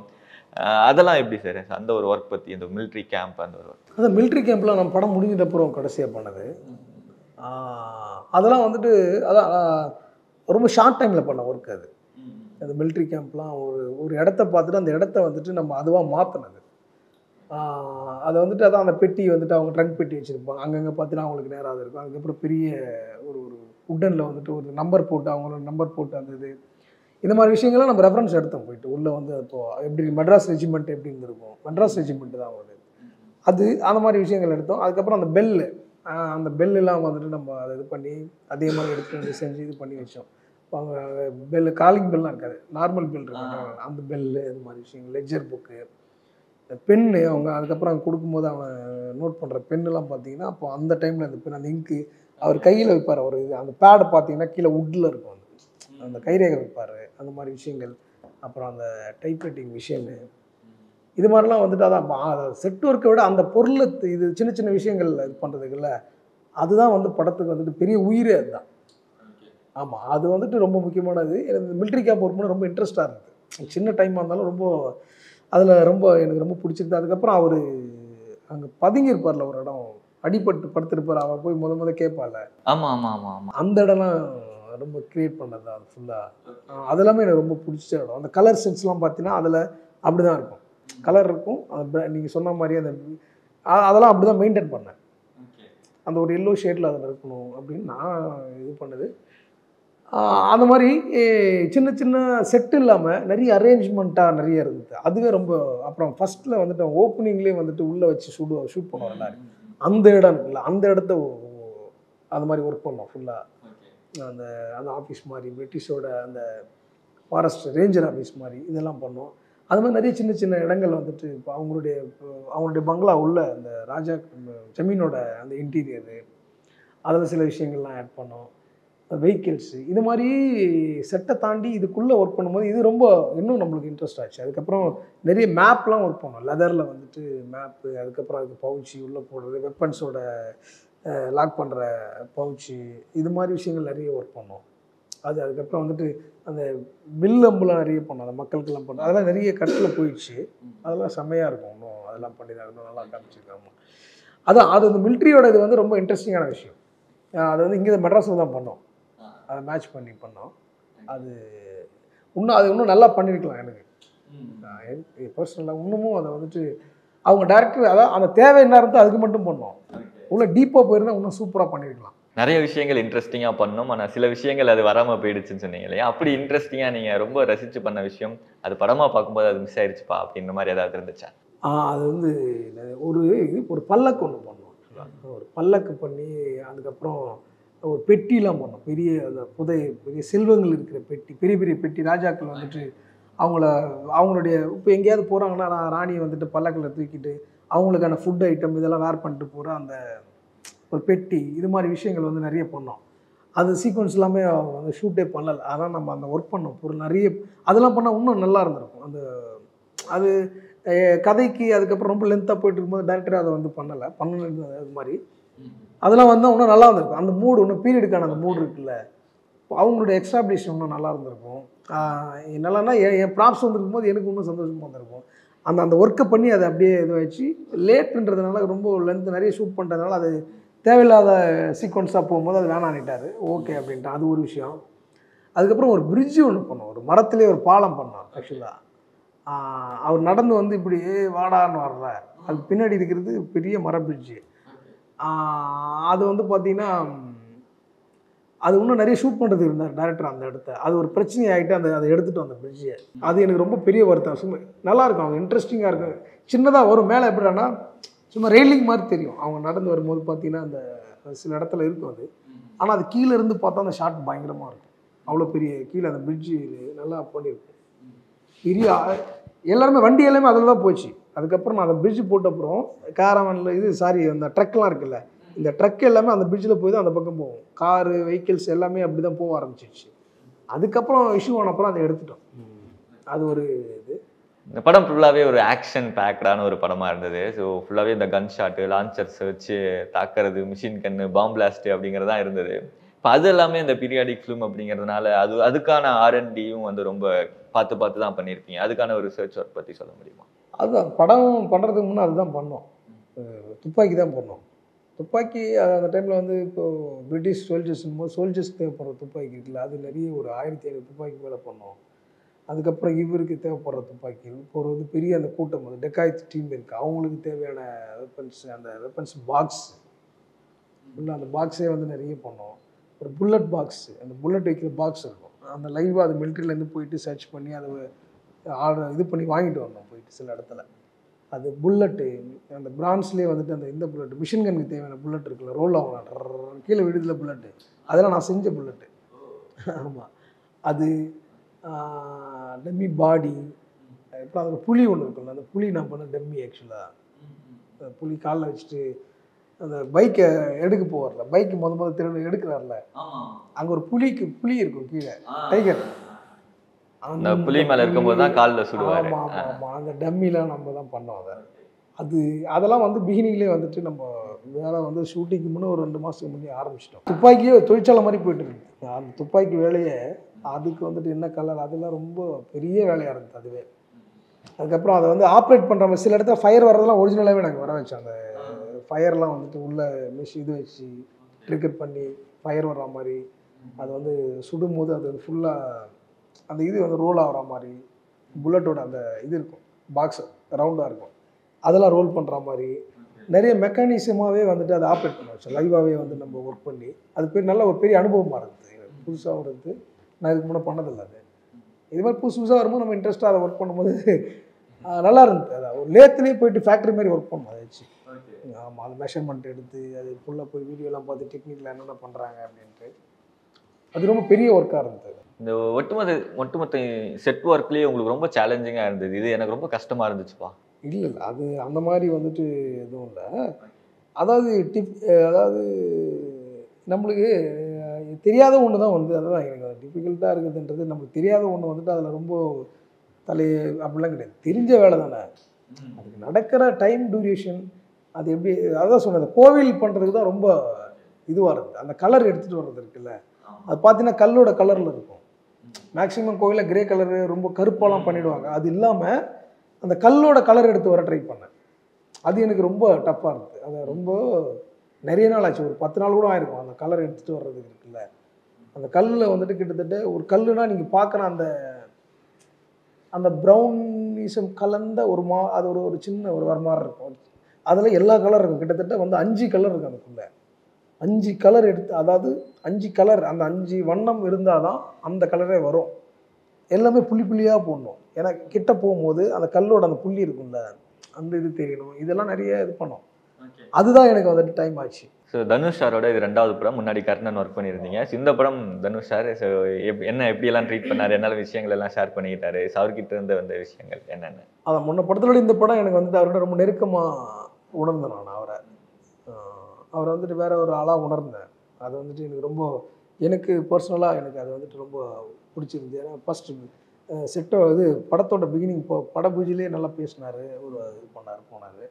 அதெல்லாம் எப்படி சார் அந்த ஒரு ஒர்க் பற்றி, இந்த மிலிட்ரி கேம்ப் அந்த ஒரு ஒர்க்? அந்த மிலிட்ரி கேம்பில் நம்ம படம் முடிஞ்சிட்ட அப்புறம் கடைசியாக பண்ணது அதெல்லாம் வந்துட்டு அதான் ரொம்ப ஷார்ட் டைமில் பண்ண ஒர்க் அது. அந்த மிலிட்ரி கேம்ப்லாம் ஒரு இடத்த பார்த்துட்டு அந்த இடத்த வந்துட்டு நம்ம அதுவாக மாற்றினது. அதை வந்துட்டு அதான் அந்த பெட்டி வந்துட்டு அவங்க ட்ரங்க் பெட்டி வச்சுருப்பாங்க, அங்கங்கே பார்த்துட்டு அவங்களுக்கு நேராக அது இருக்கும். அதுக்கப்புறம் பெரிய ஒரு உட்டனில் வந்துட்டு ஒரு நம்பர் போட்டு அவங்களோட நம்பர் போட்டு அந்த இது இந்த மாதிரி விஷயங்கள்லாம் நம்ம ரெஃபரன்ஸ் எடுத்தோம். போயிட்டு உள்ளே வந்து இப்போது எப்படி மெட்ராஸ் ரெஜிமெண்ட் எப்படி இருந்திருக்கும், மெட்ராஸ் ரெஜிமெண்ட் தான் வருது அது, அந்த மாதிரி விஷயங்கள் எடுத்தோம். அதுக்கப்புறம் அந்த பெல்லாம் வந்துட்டு நம்ம அதை இது பண்ணி அதே மாதிரி எடுத்து வந்து செஞ்சு இது பண்ணி வச்சோம். அவங்க பெல்லு காலிங் பெல்லாம் இருக்காது, நார்மல் பெல் இருக்காங்க, அந்த பெல்லு இது மாதிரி விஷயங்கள், லெட்ஜர் புக்கு, பென்னு அவங்க அதுக்கப்புறம் அவங்க கொடுக்கும்போது அவன் நோட் பண்ணுற பென்னெல்லாம் பார்த்தீங்கன்னா அப்போ அந்த டைமில் அந்த பென் அந்த இங்கு அவர் கையில் வைப்பார். ஒரு இது அந்த பேடை பார்த்தீங்கன்னா கீழே உட்டில் இருக்கும், அந்த கைரேகை வைப்பார், அந்த மாதிரி விஷயங்கள். அப்புறம் அந்த டைப்ரைட்டிங் விஷயங்கள் இது மாதிரிலாம் வந்துட்டு அதான் செட் ஒர்க்கை விட அந்த பொருளை இது சின்ன சின்ன விஷயங்கள் இது பண்ணுறதுக்குல்ல, அதுதான் வந்து படத்துக்கு வந்துட்டு பெரிய உயிரே அதுதான். ஆமாம், அது வந்துட்டு ரொம்ப முக்கியமானது. எனக்கு மிலிட்ரி கேம்ப் ஒர்க் பண்ண ரொம்ப இன்ட்ரெஸ்ட்டாக இருந்தது. சின்ன டைமாக இருந்தாலும் ரொம்ப அதில் ரொம்ப எனக்கு ரொம்ப பிடிச்சிருது. அதுக்கப்புறம் அவர் அங்கே பதுங்கியிருப்பார்ல ஒரு இடம், அடிபட்டு படுத்திருப்பார், அவன் போய் முத கேட்பாள். ஆமாம் ஆமாம் ஆமாம் ஆமாம், அந்த இடம்லாம் ரொம்ப க்ரியேட் பண்ணது அது ஃபுல்லாக. அதெல்லாமே எனக்கு ரொம்ப பிடிச்ச இடம். அந்த கலர் சென்ஸ்லாம் பார்த்தீங்கன்னா அதில் அப்படி தான் இருக்கும், கலர் இருக்கும். நீங்கள் சொன்ன மாதிரி அதெல்லாம் அப்படி தான் மெயின்டைன் பண்ணேன். அந்த ஒரு எல்லோ ஷேடில் அதில் இருக்கணும் அப்படின்னு நான் இது பண்ணது. அந்த மாதிரி சின்ன சின்ன செட்டு இல்லாமல் நிறைய அரேஞ்ச்மெண்ட்டாக நிறைய இருந்தது. அதுவே ரொம்ப. அப்புறம் ஃபஸ்ட்டில் வந்துட்டு ஓப்பனிங்லேயே வந்துட்டு உள்ளே வச்சு ஷூட் பண்ணுவோம் எல்லாரும். அந்த இடம் இருக்குல்ல, அந்த இடத்த அந்த மாதிரி ஒர்க் பண்ணோம் ஃபுல்லாக. அந்த ஆஃபீஸ் மாதிரி பிரிட்டிஷோட அந்த ஃபாரஸ்ட் ரேஞ்சர் ஆஃபீஸ் மாதிரி இதெல்லாம் பண்ணோம். அது மாதிரி நிறைய சின்ன சின்ன இடங்கள் வந்துட்டு இப்போ அவங்களுடைய பங்களா உள்ள அந்த ராஜா ஜமீனோட அந்த இன்டீரியரு அதில் சில விஷயங்கள்லாம் ஆட் பண்ணோம். வெஹிக்கிள்ஸு இது மாதிரி செட்டை தாண்டி இதுக்குள்ளே ஒர்க் பண்ணும்போது இது ரொம்ப இன்னும் நம்மளுக்கு இன்ட்ரெஸ்ட் ஆச்சு. அதுக்கப்புறம் நிறைய மேப்லாம் ஒர்க் பண்ணோம், லெதரில் வந்துட்டு மேப்பு, அதுக்கப்புறம் அதுக்கு பவுச்சி உள்ளே போடுறது, வெப்பன்ஸோட லாக் பண்ணுற பவுச்சு, இது மாதிரி விஷயங்கள் நிறைய ஒர்க் பண்ணோம். அதுக்கப்புறம் வந்துட்டு அந்த வில்லம்புலாம் நிறைய பண்ணோம், அந்த மக்களுக்கெல்லாம் பண்ணோம். அதெல்லாம் நிறைய கட்டில் போயிடுச்சு, அதெல்லாம் செம்மையாக இருக்கும். இன்னும் அதெல்லாம் பண்ணி தான் இன்னும் நல்லா காமிச்சிருக்காங்க. அது அந்த மிலிட்ரியோட இது வந்து ரொம்ப இன்ட்ரெஸ்டிங்கான விஷயம். அது வந்து இங்கே மெட்ராஸில் தான் பண்ணோம், அதை மேட்ச் பண்ணி பண்ணோம். அது இன்னும் நல்லா பண்ணியிருக்கலாம். எனக்கு பர்சனலாக இன்னமும் அதை வந்துட்டு அவங்க டேரக்டர் அதான் அந்த தேவை என்ன இருந்தால் அதுக்கு மட்டும் பண்ணோம். உள்ள டீப்பாக போயிருந்தால் இன்னும் சூப்பராக பண்ணியிருக்கலாம். நிறைய விஷயங்கள் இன்ட்ரெஸ்டிங்காக பண்ணோம், ஆனால் சில விஷயங்கள் அது வராமல் போயிடுச்சுன்னு சொன்னீங்க இல்லையா? அப்படி இன்ட்ரெஸ்டிங்காக நீங்கள் ரொம்ப ரசித்து பண்ண விஷயம், அது படமாக பார்க்கும்போது அது மிஸ் ஆயிடுச்சுப்பா அப்படின்ற மாதிரி ஏதாவது இருந்துச்சா? அது வந்து ஒரு பல்லக்கு ஒன்று பண்ணோம். ஆக்சுவலாக ஒரு பல்லக்கு பண்ணி அதுக்கப்புறம் ஒரு பெட்டிலாம் பண்ணோம். பெரிய அந்த பெரிய செல்வங்கள் இருக்கிற பெட்டி, பெரிய பெரிய பெட்டி. ராஜாக்கள் வந்துட்டு அவங்களுடைய இப்போ எங்கேயாவது போகிறாங்கன்னா ராணியை வந்துட்டு பல்லக்கில் தூக்கிட்டு அவங்களுக்கான ஃபுட் ஐட்டம் இதெல்லாம் வேர் பண்ணிட்டு போகிற அந்த ஒரு பெட்டி, இது மாதிரி விஷயங்கள் வந்து நிறைய பண்ணோம். அது சீக்வன்ஸ் எல்லாமே அவங்க வந்து ஷூட்டே பண்ணலை. அதான் நம்ம அந்த ஒர்க் பண்ணோம் பொருள் நிறைய. அதெல்லாம் பண்ணால் இன்னும் நல்லா இருந்திருக்கும். அது கதைக்கு அதுக்கப்புறம் ரொம்ப லென்த்தாக போயிட்டு இருக்கும்போது டேரக்டர் அதை வந்து பண்ணலை. அது மாதிரி அதெல்லாம் வந்து இன்னும் நல்லா இருந்திருக்கும். அந்த மூடு இன்னும் பீரியடுக்கான அந்த மூடு இருக்குல்ல, அவங்களுடைய எக்ஸ்டாப்ளிஷ் இன்னும் நல்லா இருந்திருக்கும். என்னென்னா என் ப்ராப்ஸ் வந்துருக்கும் போது எனக்கு இன்னும் சந்தோஷமாக இருந்திருக்கும். அந்த ஒர்க்கை பண்ணி அதை அப்படியே இது வச்சு லேட்டுன்றதுனால ரொம்ப லென்த் நிறைய ஷூட் பண்ணுறதுனால அது தேவையில்லாத சீக்வன்ஸாக போகும்போது அது வேணான்னுட்டார். ஓகே அப்படின்ட்டு அது ஒரு விஷயம். அதுக்கப்புறம் ஒரு பிரிட்ஜு ஒன்று பண்ணோம். ஒரு மரத்துலேயே ஒரு பாலம் பண்ணோம். ஆக்சுவலாக அவர் நடந்து வந்து இப்படி வாடான்னு வரல, அதுக்கு பின்னாடி இருக்கிறது பெரிய மர பிரிட்ஜு. அது வந்து பார்த்திங்கன்னா அது இன்னும் நிறைய ஷூட் பண்ணுறது இருந்தார் டேரக்டர் அந்த இடத்த. அது ஒரு பிரச்சனை ஆகிட்டு அதை எடுத்துகிட்டு வந்த பிரிட்ஜை. அது எனக்கு ரொம்ப பெரிய வருத்தம். சும்மா நல்லாயிருக்கும், அவங்க இன்ட்ரெஸ்டிங்காக இருக்கும். சின்னதாக வரும், மேலே எப்படின்னா சும்மா ரெயிலிங் மாதிரி தெரியும். அவங்க நடந்து வரும்போது பார்த்தீங்கன்னா அந்த சில இடத்துல இருக்கும் அது. ஆனால் அது கீழே இருந்து பார்த்தா அந்த ஷாட் பயங்கரமாக இருக்கும். அவ்வளோ பெரிய கீழே அந்த பிரிட்ஜு நல்லா பண்ணியிருக்கும். பெரிய எல்லாருமே வண்டி எல்லாமே அதில் தான் போச்சு. அதுக்கப்புறம் நான் அந்த பிரிட்ஜு போட்டப்புறம் காரவனில் அந்த ட்ரக்லாம் இருக்குல்ல, இந்த ட்ரக் எல்லாமே அந்த பிரிட்ஜில் போய் தான் அந்த பக்கம் போகும். காரு வெஹிக்கிள்ஸ் எல்லாமே அப்படி தான் போக ஆரம்பிச்சிச்சு. அதுக்கப்புறம் இஷ்யூ ஆனப்புறம் அதை எடுத்துட்டோம். அது ஒரு இது. இந்த படம் ஃபுல்லாகவே ஒரு ஆக்ஷன் பேக்டான ஒரு படமாக இருந்தது. ஸோ ஃபுல்லாகவே இந்த கன் ஷாட்டு, லான்ச்சர்ஸை வச்சு தாக்குறது, மிஷின் கன்னு, பாம் பிளாஸ்ட்டு அப்படிங்கிறதா இருந்தது. இப்போ அது எல்லாமே இந்த பீரியாடிக் ஃபிலிம் அப்படிங்கிறதுனால அதுக்கான R&Dயும் வந்து ரொம்ப பார்த்து தான் பண்ணியிருப்பீங்க. அதுக்கான ஒரு ரிசர்ச் ஒர்க் பற்றி சொல்ல முடியுமா? அதுதான் படம் பண்ணுறதுக்கு முன்னே அதுதான் பண்ணோம். துப்பாக்கி தான் பண்ணோம். துப்பாக்கி அந்த டைமில் வந்து இப்போது பிரிட்டிஷ் சோல்ஜர்ஸ் தேவைப்படுற துப்பாக்கி இருக்குல்ல, அது நிறைய ஒரு 1500 துப்பாக்கி மேலே பண்ணோம். அதுக்கப்புறம் இவருக்கு தேவைப்படுற துப்பாக்கி இப்போ வந்து பெரிய அந்த கூட்டம் வந்து டெக்காய்த் டீம் இருக்குது, அவங்களுக்கு தேவையான வெப்பன்ஸ், அந்த வெப்பன்ஸ் பாக்ஸ் ஃபுல்லாக அந்த பாக்ஸே வந்து நிறைய பண்ணோம். ஒரு புல்லட் பாக்ஸ், அந்த புல்லட் வைக்கிற பாக்ஸ் இருக்கும், அந்த லைவாக அது மிலிட்ரிலேருந்து போயிட்டு சர்ச் பண்ணி அதை இது பண்ணி வாங்கிட்டு வந்தோம் போயிட்டு சில இடத்துல. அது புல்லட்டு அந்த பிரான்ஸ்லேயே வந்துட்டு அந்த இந்த புல்லட் மிஷின் கனுக்கு தேவையான புல்லட் இருக்குல்ல, ரோல் ஆகலாம் கீழே விடுதல புல்லட்டு, அதெல்லாம் நான் செஞ்ச புல்லட்டு. ஆமாம், அது டம்மி பாடி. அப்புறம் அதில் புலி ஒன்று இருக்குல்ல, அந்த புலி நான் பண்ண டம்மி. ஆக்சுவலாக புலி காலில் வச்சுட்டு அந்த பைக்கை எடுக்க போவார்ல, பைக்கு முதல்ல திரும்ப எடுக்கிறார்ல, அங்கே ஒரு புலி இருக்கும் கீழே, டைகர். அந்த புலி மேலே இருக்கும்போது தான் காலில் சுடுவார். ஆமாம் ஆமாம் ஆமாம், அந்த டம்மிலாம் நம்ம தான் பண்ணோம். அதெல்லாம் வந்து பிகினிங்லேயே வந்துட்டு நம்ம வேலை வந்து ஷூட்டிங்க்கு முன்னே ஒரு 2 மாதத்துக்கு முன்னே ஆரம்பிச்சிட்டோம். துப்பாக்கியே தொழிற்சாலை மாதிரி போயிட்டு இருக்கு. அந்த துப்பாக்கி வேலையை அதுக்கு வந்துட்டு என்ன கலர், அதெல்லாம் ரொம்ப பெரிய வேலையாக இருந்தது அதுவே. அதுக்கப்புறம் அதை வந்து ஆப்ரேட் பண்ணுற மாதிரி சில இடத்துல ஃபயர் வர்றதெல்லாம் ஒரிஜினலாகவே நாங்கள் வர வச்சோம். அந்த ஃபயர்லாம் வந்துட்டு உள்ள இது வச்சு ட்ரிகர் பண்ணி ஃபயர் வர்ற மாதிரி, அது வந்து சுடும்போது அது ஃபுல்லாக அந்த இது வந்து ரோல் ஆகிற மாதிரி, புல்லட்டோட அந்த இது இருக்கும், பாக்ஸ் ரவுண்டாக இருக்கும், அதெல்லாம் ரோல் பண்ணுற மாதிரி நிறைய மெக்கானிசமாகவே வந்துட்டு அதை ஆப்ரேட் பண்ண வச்சோம். லைவாகவே வந்து நம்ம ஒர்க் பண்ணி அது நல்ல ஒரு பெரிய அனுபவமாக இருந்தது. புதுசாக இருந்து நான் இதுக்கு முன்னே பண்ணதில்லை. அது இது மாதிரி புதுசாக வரும்போது நம்ம இன்ட்ரெஸ்ட்டாக அதை ஒர்க் பண்ணும்போது நல்லா இருந்தது. அதான் ஒரு லேத்துலேயே போயிட்டு ஃபேக்ட்ரி மாதிரி ஒர்க் பண்ணோம் அதை வச்சு. ஆமாம், அது மெஷர்மெண்ட் எடுத்து அது ஃபுல்லாக போய் வீடியோலாம் பார்த்து டெக்னிக்கில் என்னென்ன பண்ணுறாங்க அப்படின்ட்டு அது ரொம்ப பெரிய ஒர்க்காக இருந்தது. இந்த ஒட்டுமொத்த செட் ஒர்க்லேயே உங்களுக்கு ரொம்ப சேலஞ்சிங்காக இருந்தது, இது எனக்கு ரொம்ப கஷ்டமாக இருந்துச்சுப்பா? இல்லை அது அந்த மாதிரி வந்துட்டு எதுவும் இல்லை. அதாவது நம்மளுக்கு தெரியாத ஒன்று தான் வந்து அதுதான் எனக்கு டிஃபிகல்ட்டாக இருக்குதுன்றது. நம்மளுக்கு தெரியாத ஒன்று வந்துட்டு அதில் ரொம்ப அப்படிலாம் கிடையாது. தெரிஞ்ச வேலை தானே, அதுக்கு நடக்கிற டைம் டியூரேஷன் அது எப்படி, அதான் சொன்னது. கோவில் பண்ணுறதுக்கு தான் ரொம்ப இதுவாக இருக்குது. அந்த கலர் எடுத்துகிட்டு வர்றது இருக்குல்ல, அது பார்த்தீங்கன்னா கல்லோட கலரில் இருக்கும். மேக்ஸிமம் கோவிலில் கிரே கலரு ரொம்ப கருப்பாலாம் பண்ணிவிடுவாங்க. அது இல்லாமல் அந்த கல்லோட கலர் எடுத்து வர ட்ரை பண்ணேன். அது எனக்கு ரொம்ப டஃப்பாக இருந்தது. அதை ரொம்ப நிறைய நாள் ஆச்சு, ஒரு 10 நாள் கூட ஆயிருக்கும் அந்த கலர் எடுத்துகிட்டு வர்றதுக்கு இருக்குல்ல. அந்த கல்லில் வந்துட்டு கிட்டத்தட்ட ஒரு கல்லுனா நீங்கள் பார்க்குற அந்த ப்ரௌனிசம் கலந்த அது ஒரு சின்ன ஒரு மாதிரி இருக்கும். அதில் எல்லா கலர் இருக்கும். கிட்டத்தட்ட வந்து 5 கலர் இருக்குது அதுக்குள்ளே. 5 கலர் எடுத்து, அதாவது 5 கலர், அந்த 5 வண்ணம் இருந்தால் தான் அந்த கலரே வரும். எல்லாமே புள்ளியாக போடணும். ஏன்னா கிட்ட போகும்போது அந்த கல்லோட அந்த புள்ளி இருக்கும்ல, அந்த இது தெரியணும். இதெல்லாம் நிறைய இது பண்ணோம். அதுதான் எனக்கு வந்துட்டு டைம் ஆச்சு. ஸோ தனுஷ் சாரோட இது 2வது படம். முன்னாடி கர்ணன் ஒர்க் பண்ணியிருந்தீங்க. ஸோ இந்த படம் தனுஷ் சார் ஸோ எப்படியெல்லாம் ட்ரீட் பண்ணாரு, என்ன விஷயங்கள் எல்லாம் ஷேர் பண்ணிக்கிட்டாரு, அவர்கிட்ட இருந்து வந்த விஷயங்கள் என்னென்ன? அதை முன்ன படத்தோட இந்த படம் எனக்கு வந்துட்டு அவரோட ரொம்ப நெருக்கமாக உணர்ந்தேன். நான் அவரை வந்துட்டு வேற ஒரு ஆளாக உணர்ந்தேன். அது வந்துட்டு எனக்கு ரொம்ப எனக்கு பர்சனலாக எனக்கு அது வந்துட்டு ரொம்ப பிடிச்சிருந்து. ஏன்னா ஃபஸ்ட்டு இது படத்தோட பிகினிங் பட பூஜையிலேயே நல்லா பேசினார், ஒரு இது போனார்.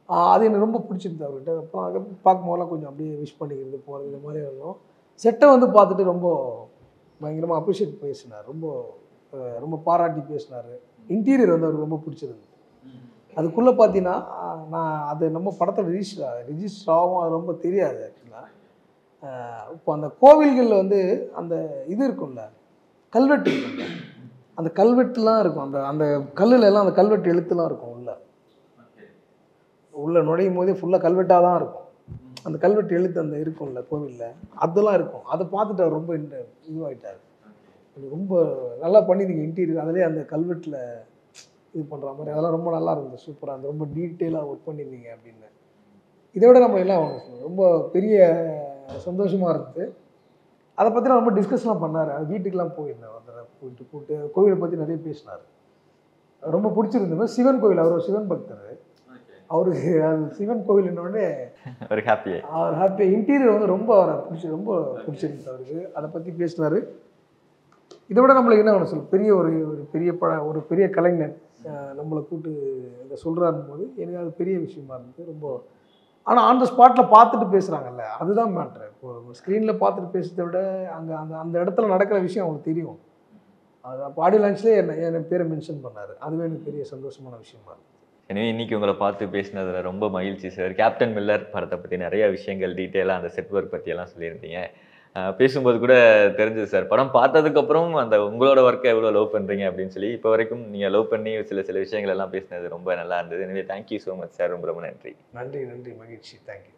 அது எனக்கு ரொம்ப பிடிச்சிருந்து அவர்கிட்ட. அப்புறம் அதை பார்க்கும்போதெல்லாம் கொஞ்சம் அப்படியே விஷ் பண்ணிக்கிறது போகிறது இந்த மாதிரி இருந்தோம். செட்டை வந்து பார்த்துட்டு ரொம்ப பயங்கரமாக அப்ரிஷியேட் பேசினார், ரொம்ப பாராட்டி பேசினார். இன்டீரியர் வந்து அவருக்கு ரொம்ப பிடிச்சிருந்து. அதுக்குள்ளே பார்த்தீங்கன்னா நான் அது நம்ம படத்தில் ரிஜிஸ்டர் ஆகும், அது ரொம்ப தெரியாது ஆக்சுவலாக. இப்போ அந்த கோவில்களில் வந்து அந்த இது இருக்கும்ல, கல்வெட்டு இருக்கும்ல, அந்த கல்வெட்டுலாம் இருக்கும். அந்த கல்லில் எல்லாம் அந்த கல்வெட்டு எழுத்துலாம் இருக்கும். உள்ள நுழையும் போதே ஃபுல்லாக கல்வெட்டாக தான் இருக்கும். அந்த கல்வெட்டு எழுத்து அந்த இருக்கும்ல கோவிலில், அதெல்லாம் இருக்கும். அதை பார்த்துட்டு அவர் ரொம்ப இதுவாகிட்டார். ரொம்ப நல்லா பண்ணியிருந்தீங்க இன்டீரியர், அதிலே அந்த கல்வெட்டில் இது பண்ணுற மாதிரி அதெல்லாம் ரொம்ப நல்லா இருந்தது. சூப்பராக இருந்தது, ரொம்ப டீட்டெயிலாக ஒர்க் பண்ணியிருந்தீங்க அப்படின்னு. இதை விட நம்ம எல்லாம் ரொம்ப பெரிய சந்தோஷமாக இருந்தது. அதை பற்றி நான் ரொம்ப டிஸ்கஸ்லாம் பண்ணார். அது வீட்டுக்கெலாம் போயிருந்தேன், அதில் கூப்பிட்டு கோவிலை பற்றி நிறைய பேசினார். ரொம்ப பிடிச்சிருந்தது. சிவன் கோவில், அவர் ஒரு சிவன் பக்தர். அவருக்கு அது சிவன் கோவில் என்னோடனே ஒரு ஹாப்பியாக இன்டீரியர் வந்து ரொம்ப பிடிச்சிருந்தது அவருக்கு. அதை பற்றி பேசினார். இதை விட நம்மளுக்கு என்ன ஒன்று சொல்ல, ஒரு பெரிய கலைஞர் நம்மளை கூப்பிட்டு இதை சொல்கிறாருன்னு போது எனக்கு அது பெரிய விஷயமா இருந்தது ரொம்ப. ஆனால் ஆன் த ஸ்பாட்டில் பார்த்துட்டு பேசுகிறாங்கல்ல, அதுதான் மேட்ரு. இப்போ ஸ்க்ரீனில் பார்த்துட்டு பேசுறதை விட அந்த இடத்துல நடக்கிற விஷயம் அவங்களுக்கு தெரியும். அது அப்போ ஆடியோ லான்ச்லேயே என் பேரை மென்ஷன் பண்ணார். அதுவே எனக்கு பெரிய சந்தோஷமான விஷயமா இருக்குது. எனவே இன்னைக்கு உங்களை பார்த்து பேசினதுல ரொம்ப மகிழ்ச்சி சார். கேப்டன் மில்லர் படத்தை பற்றி நிறைய விஷயங்கள் டீட்டெயிலாக அந்த செட் ஒர்க் பற்றியெல்லாம் சொல்லியிருந்தீங்க. பேசும்போது கூட தெரிஞ்சது சார், படம் பார்த்ததுக்கப்புறம் அந்த உங்களோட ஒர்க்கை எவ்வளோ லவ் பண்ணுறீங்க அப்படின்னு சொல்லி. இப்போ வரைக்கும் நீங்கள் லவ் பண்ணி சில விஷயங்கள் எல்லாம் பேசினது ரொம்ப நல்லா இருந்தது. எனவே தேங்க்யூ ஸோ மச் சார், ரொம்ப நன்றி. நன்றி மகிழ்ச்சி, தேங்க்யூ.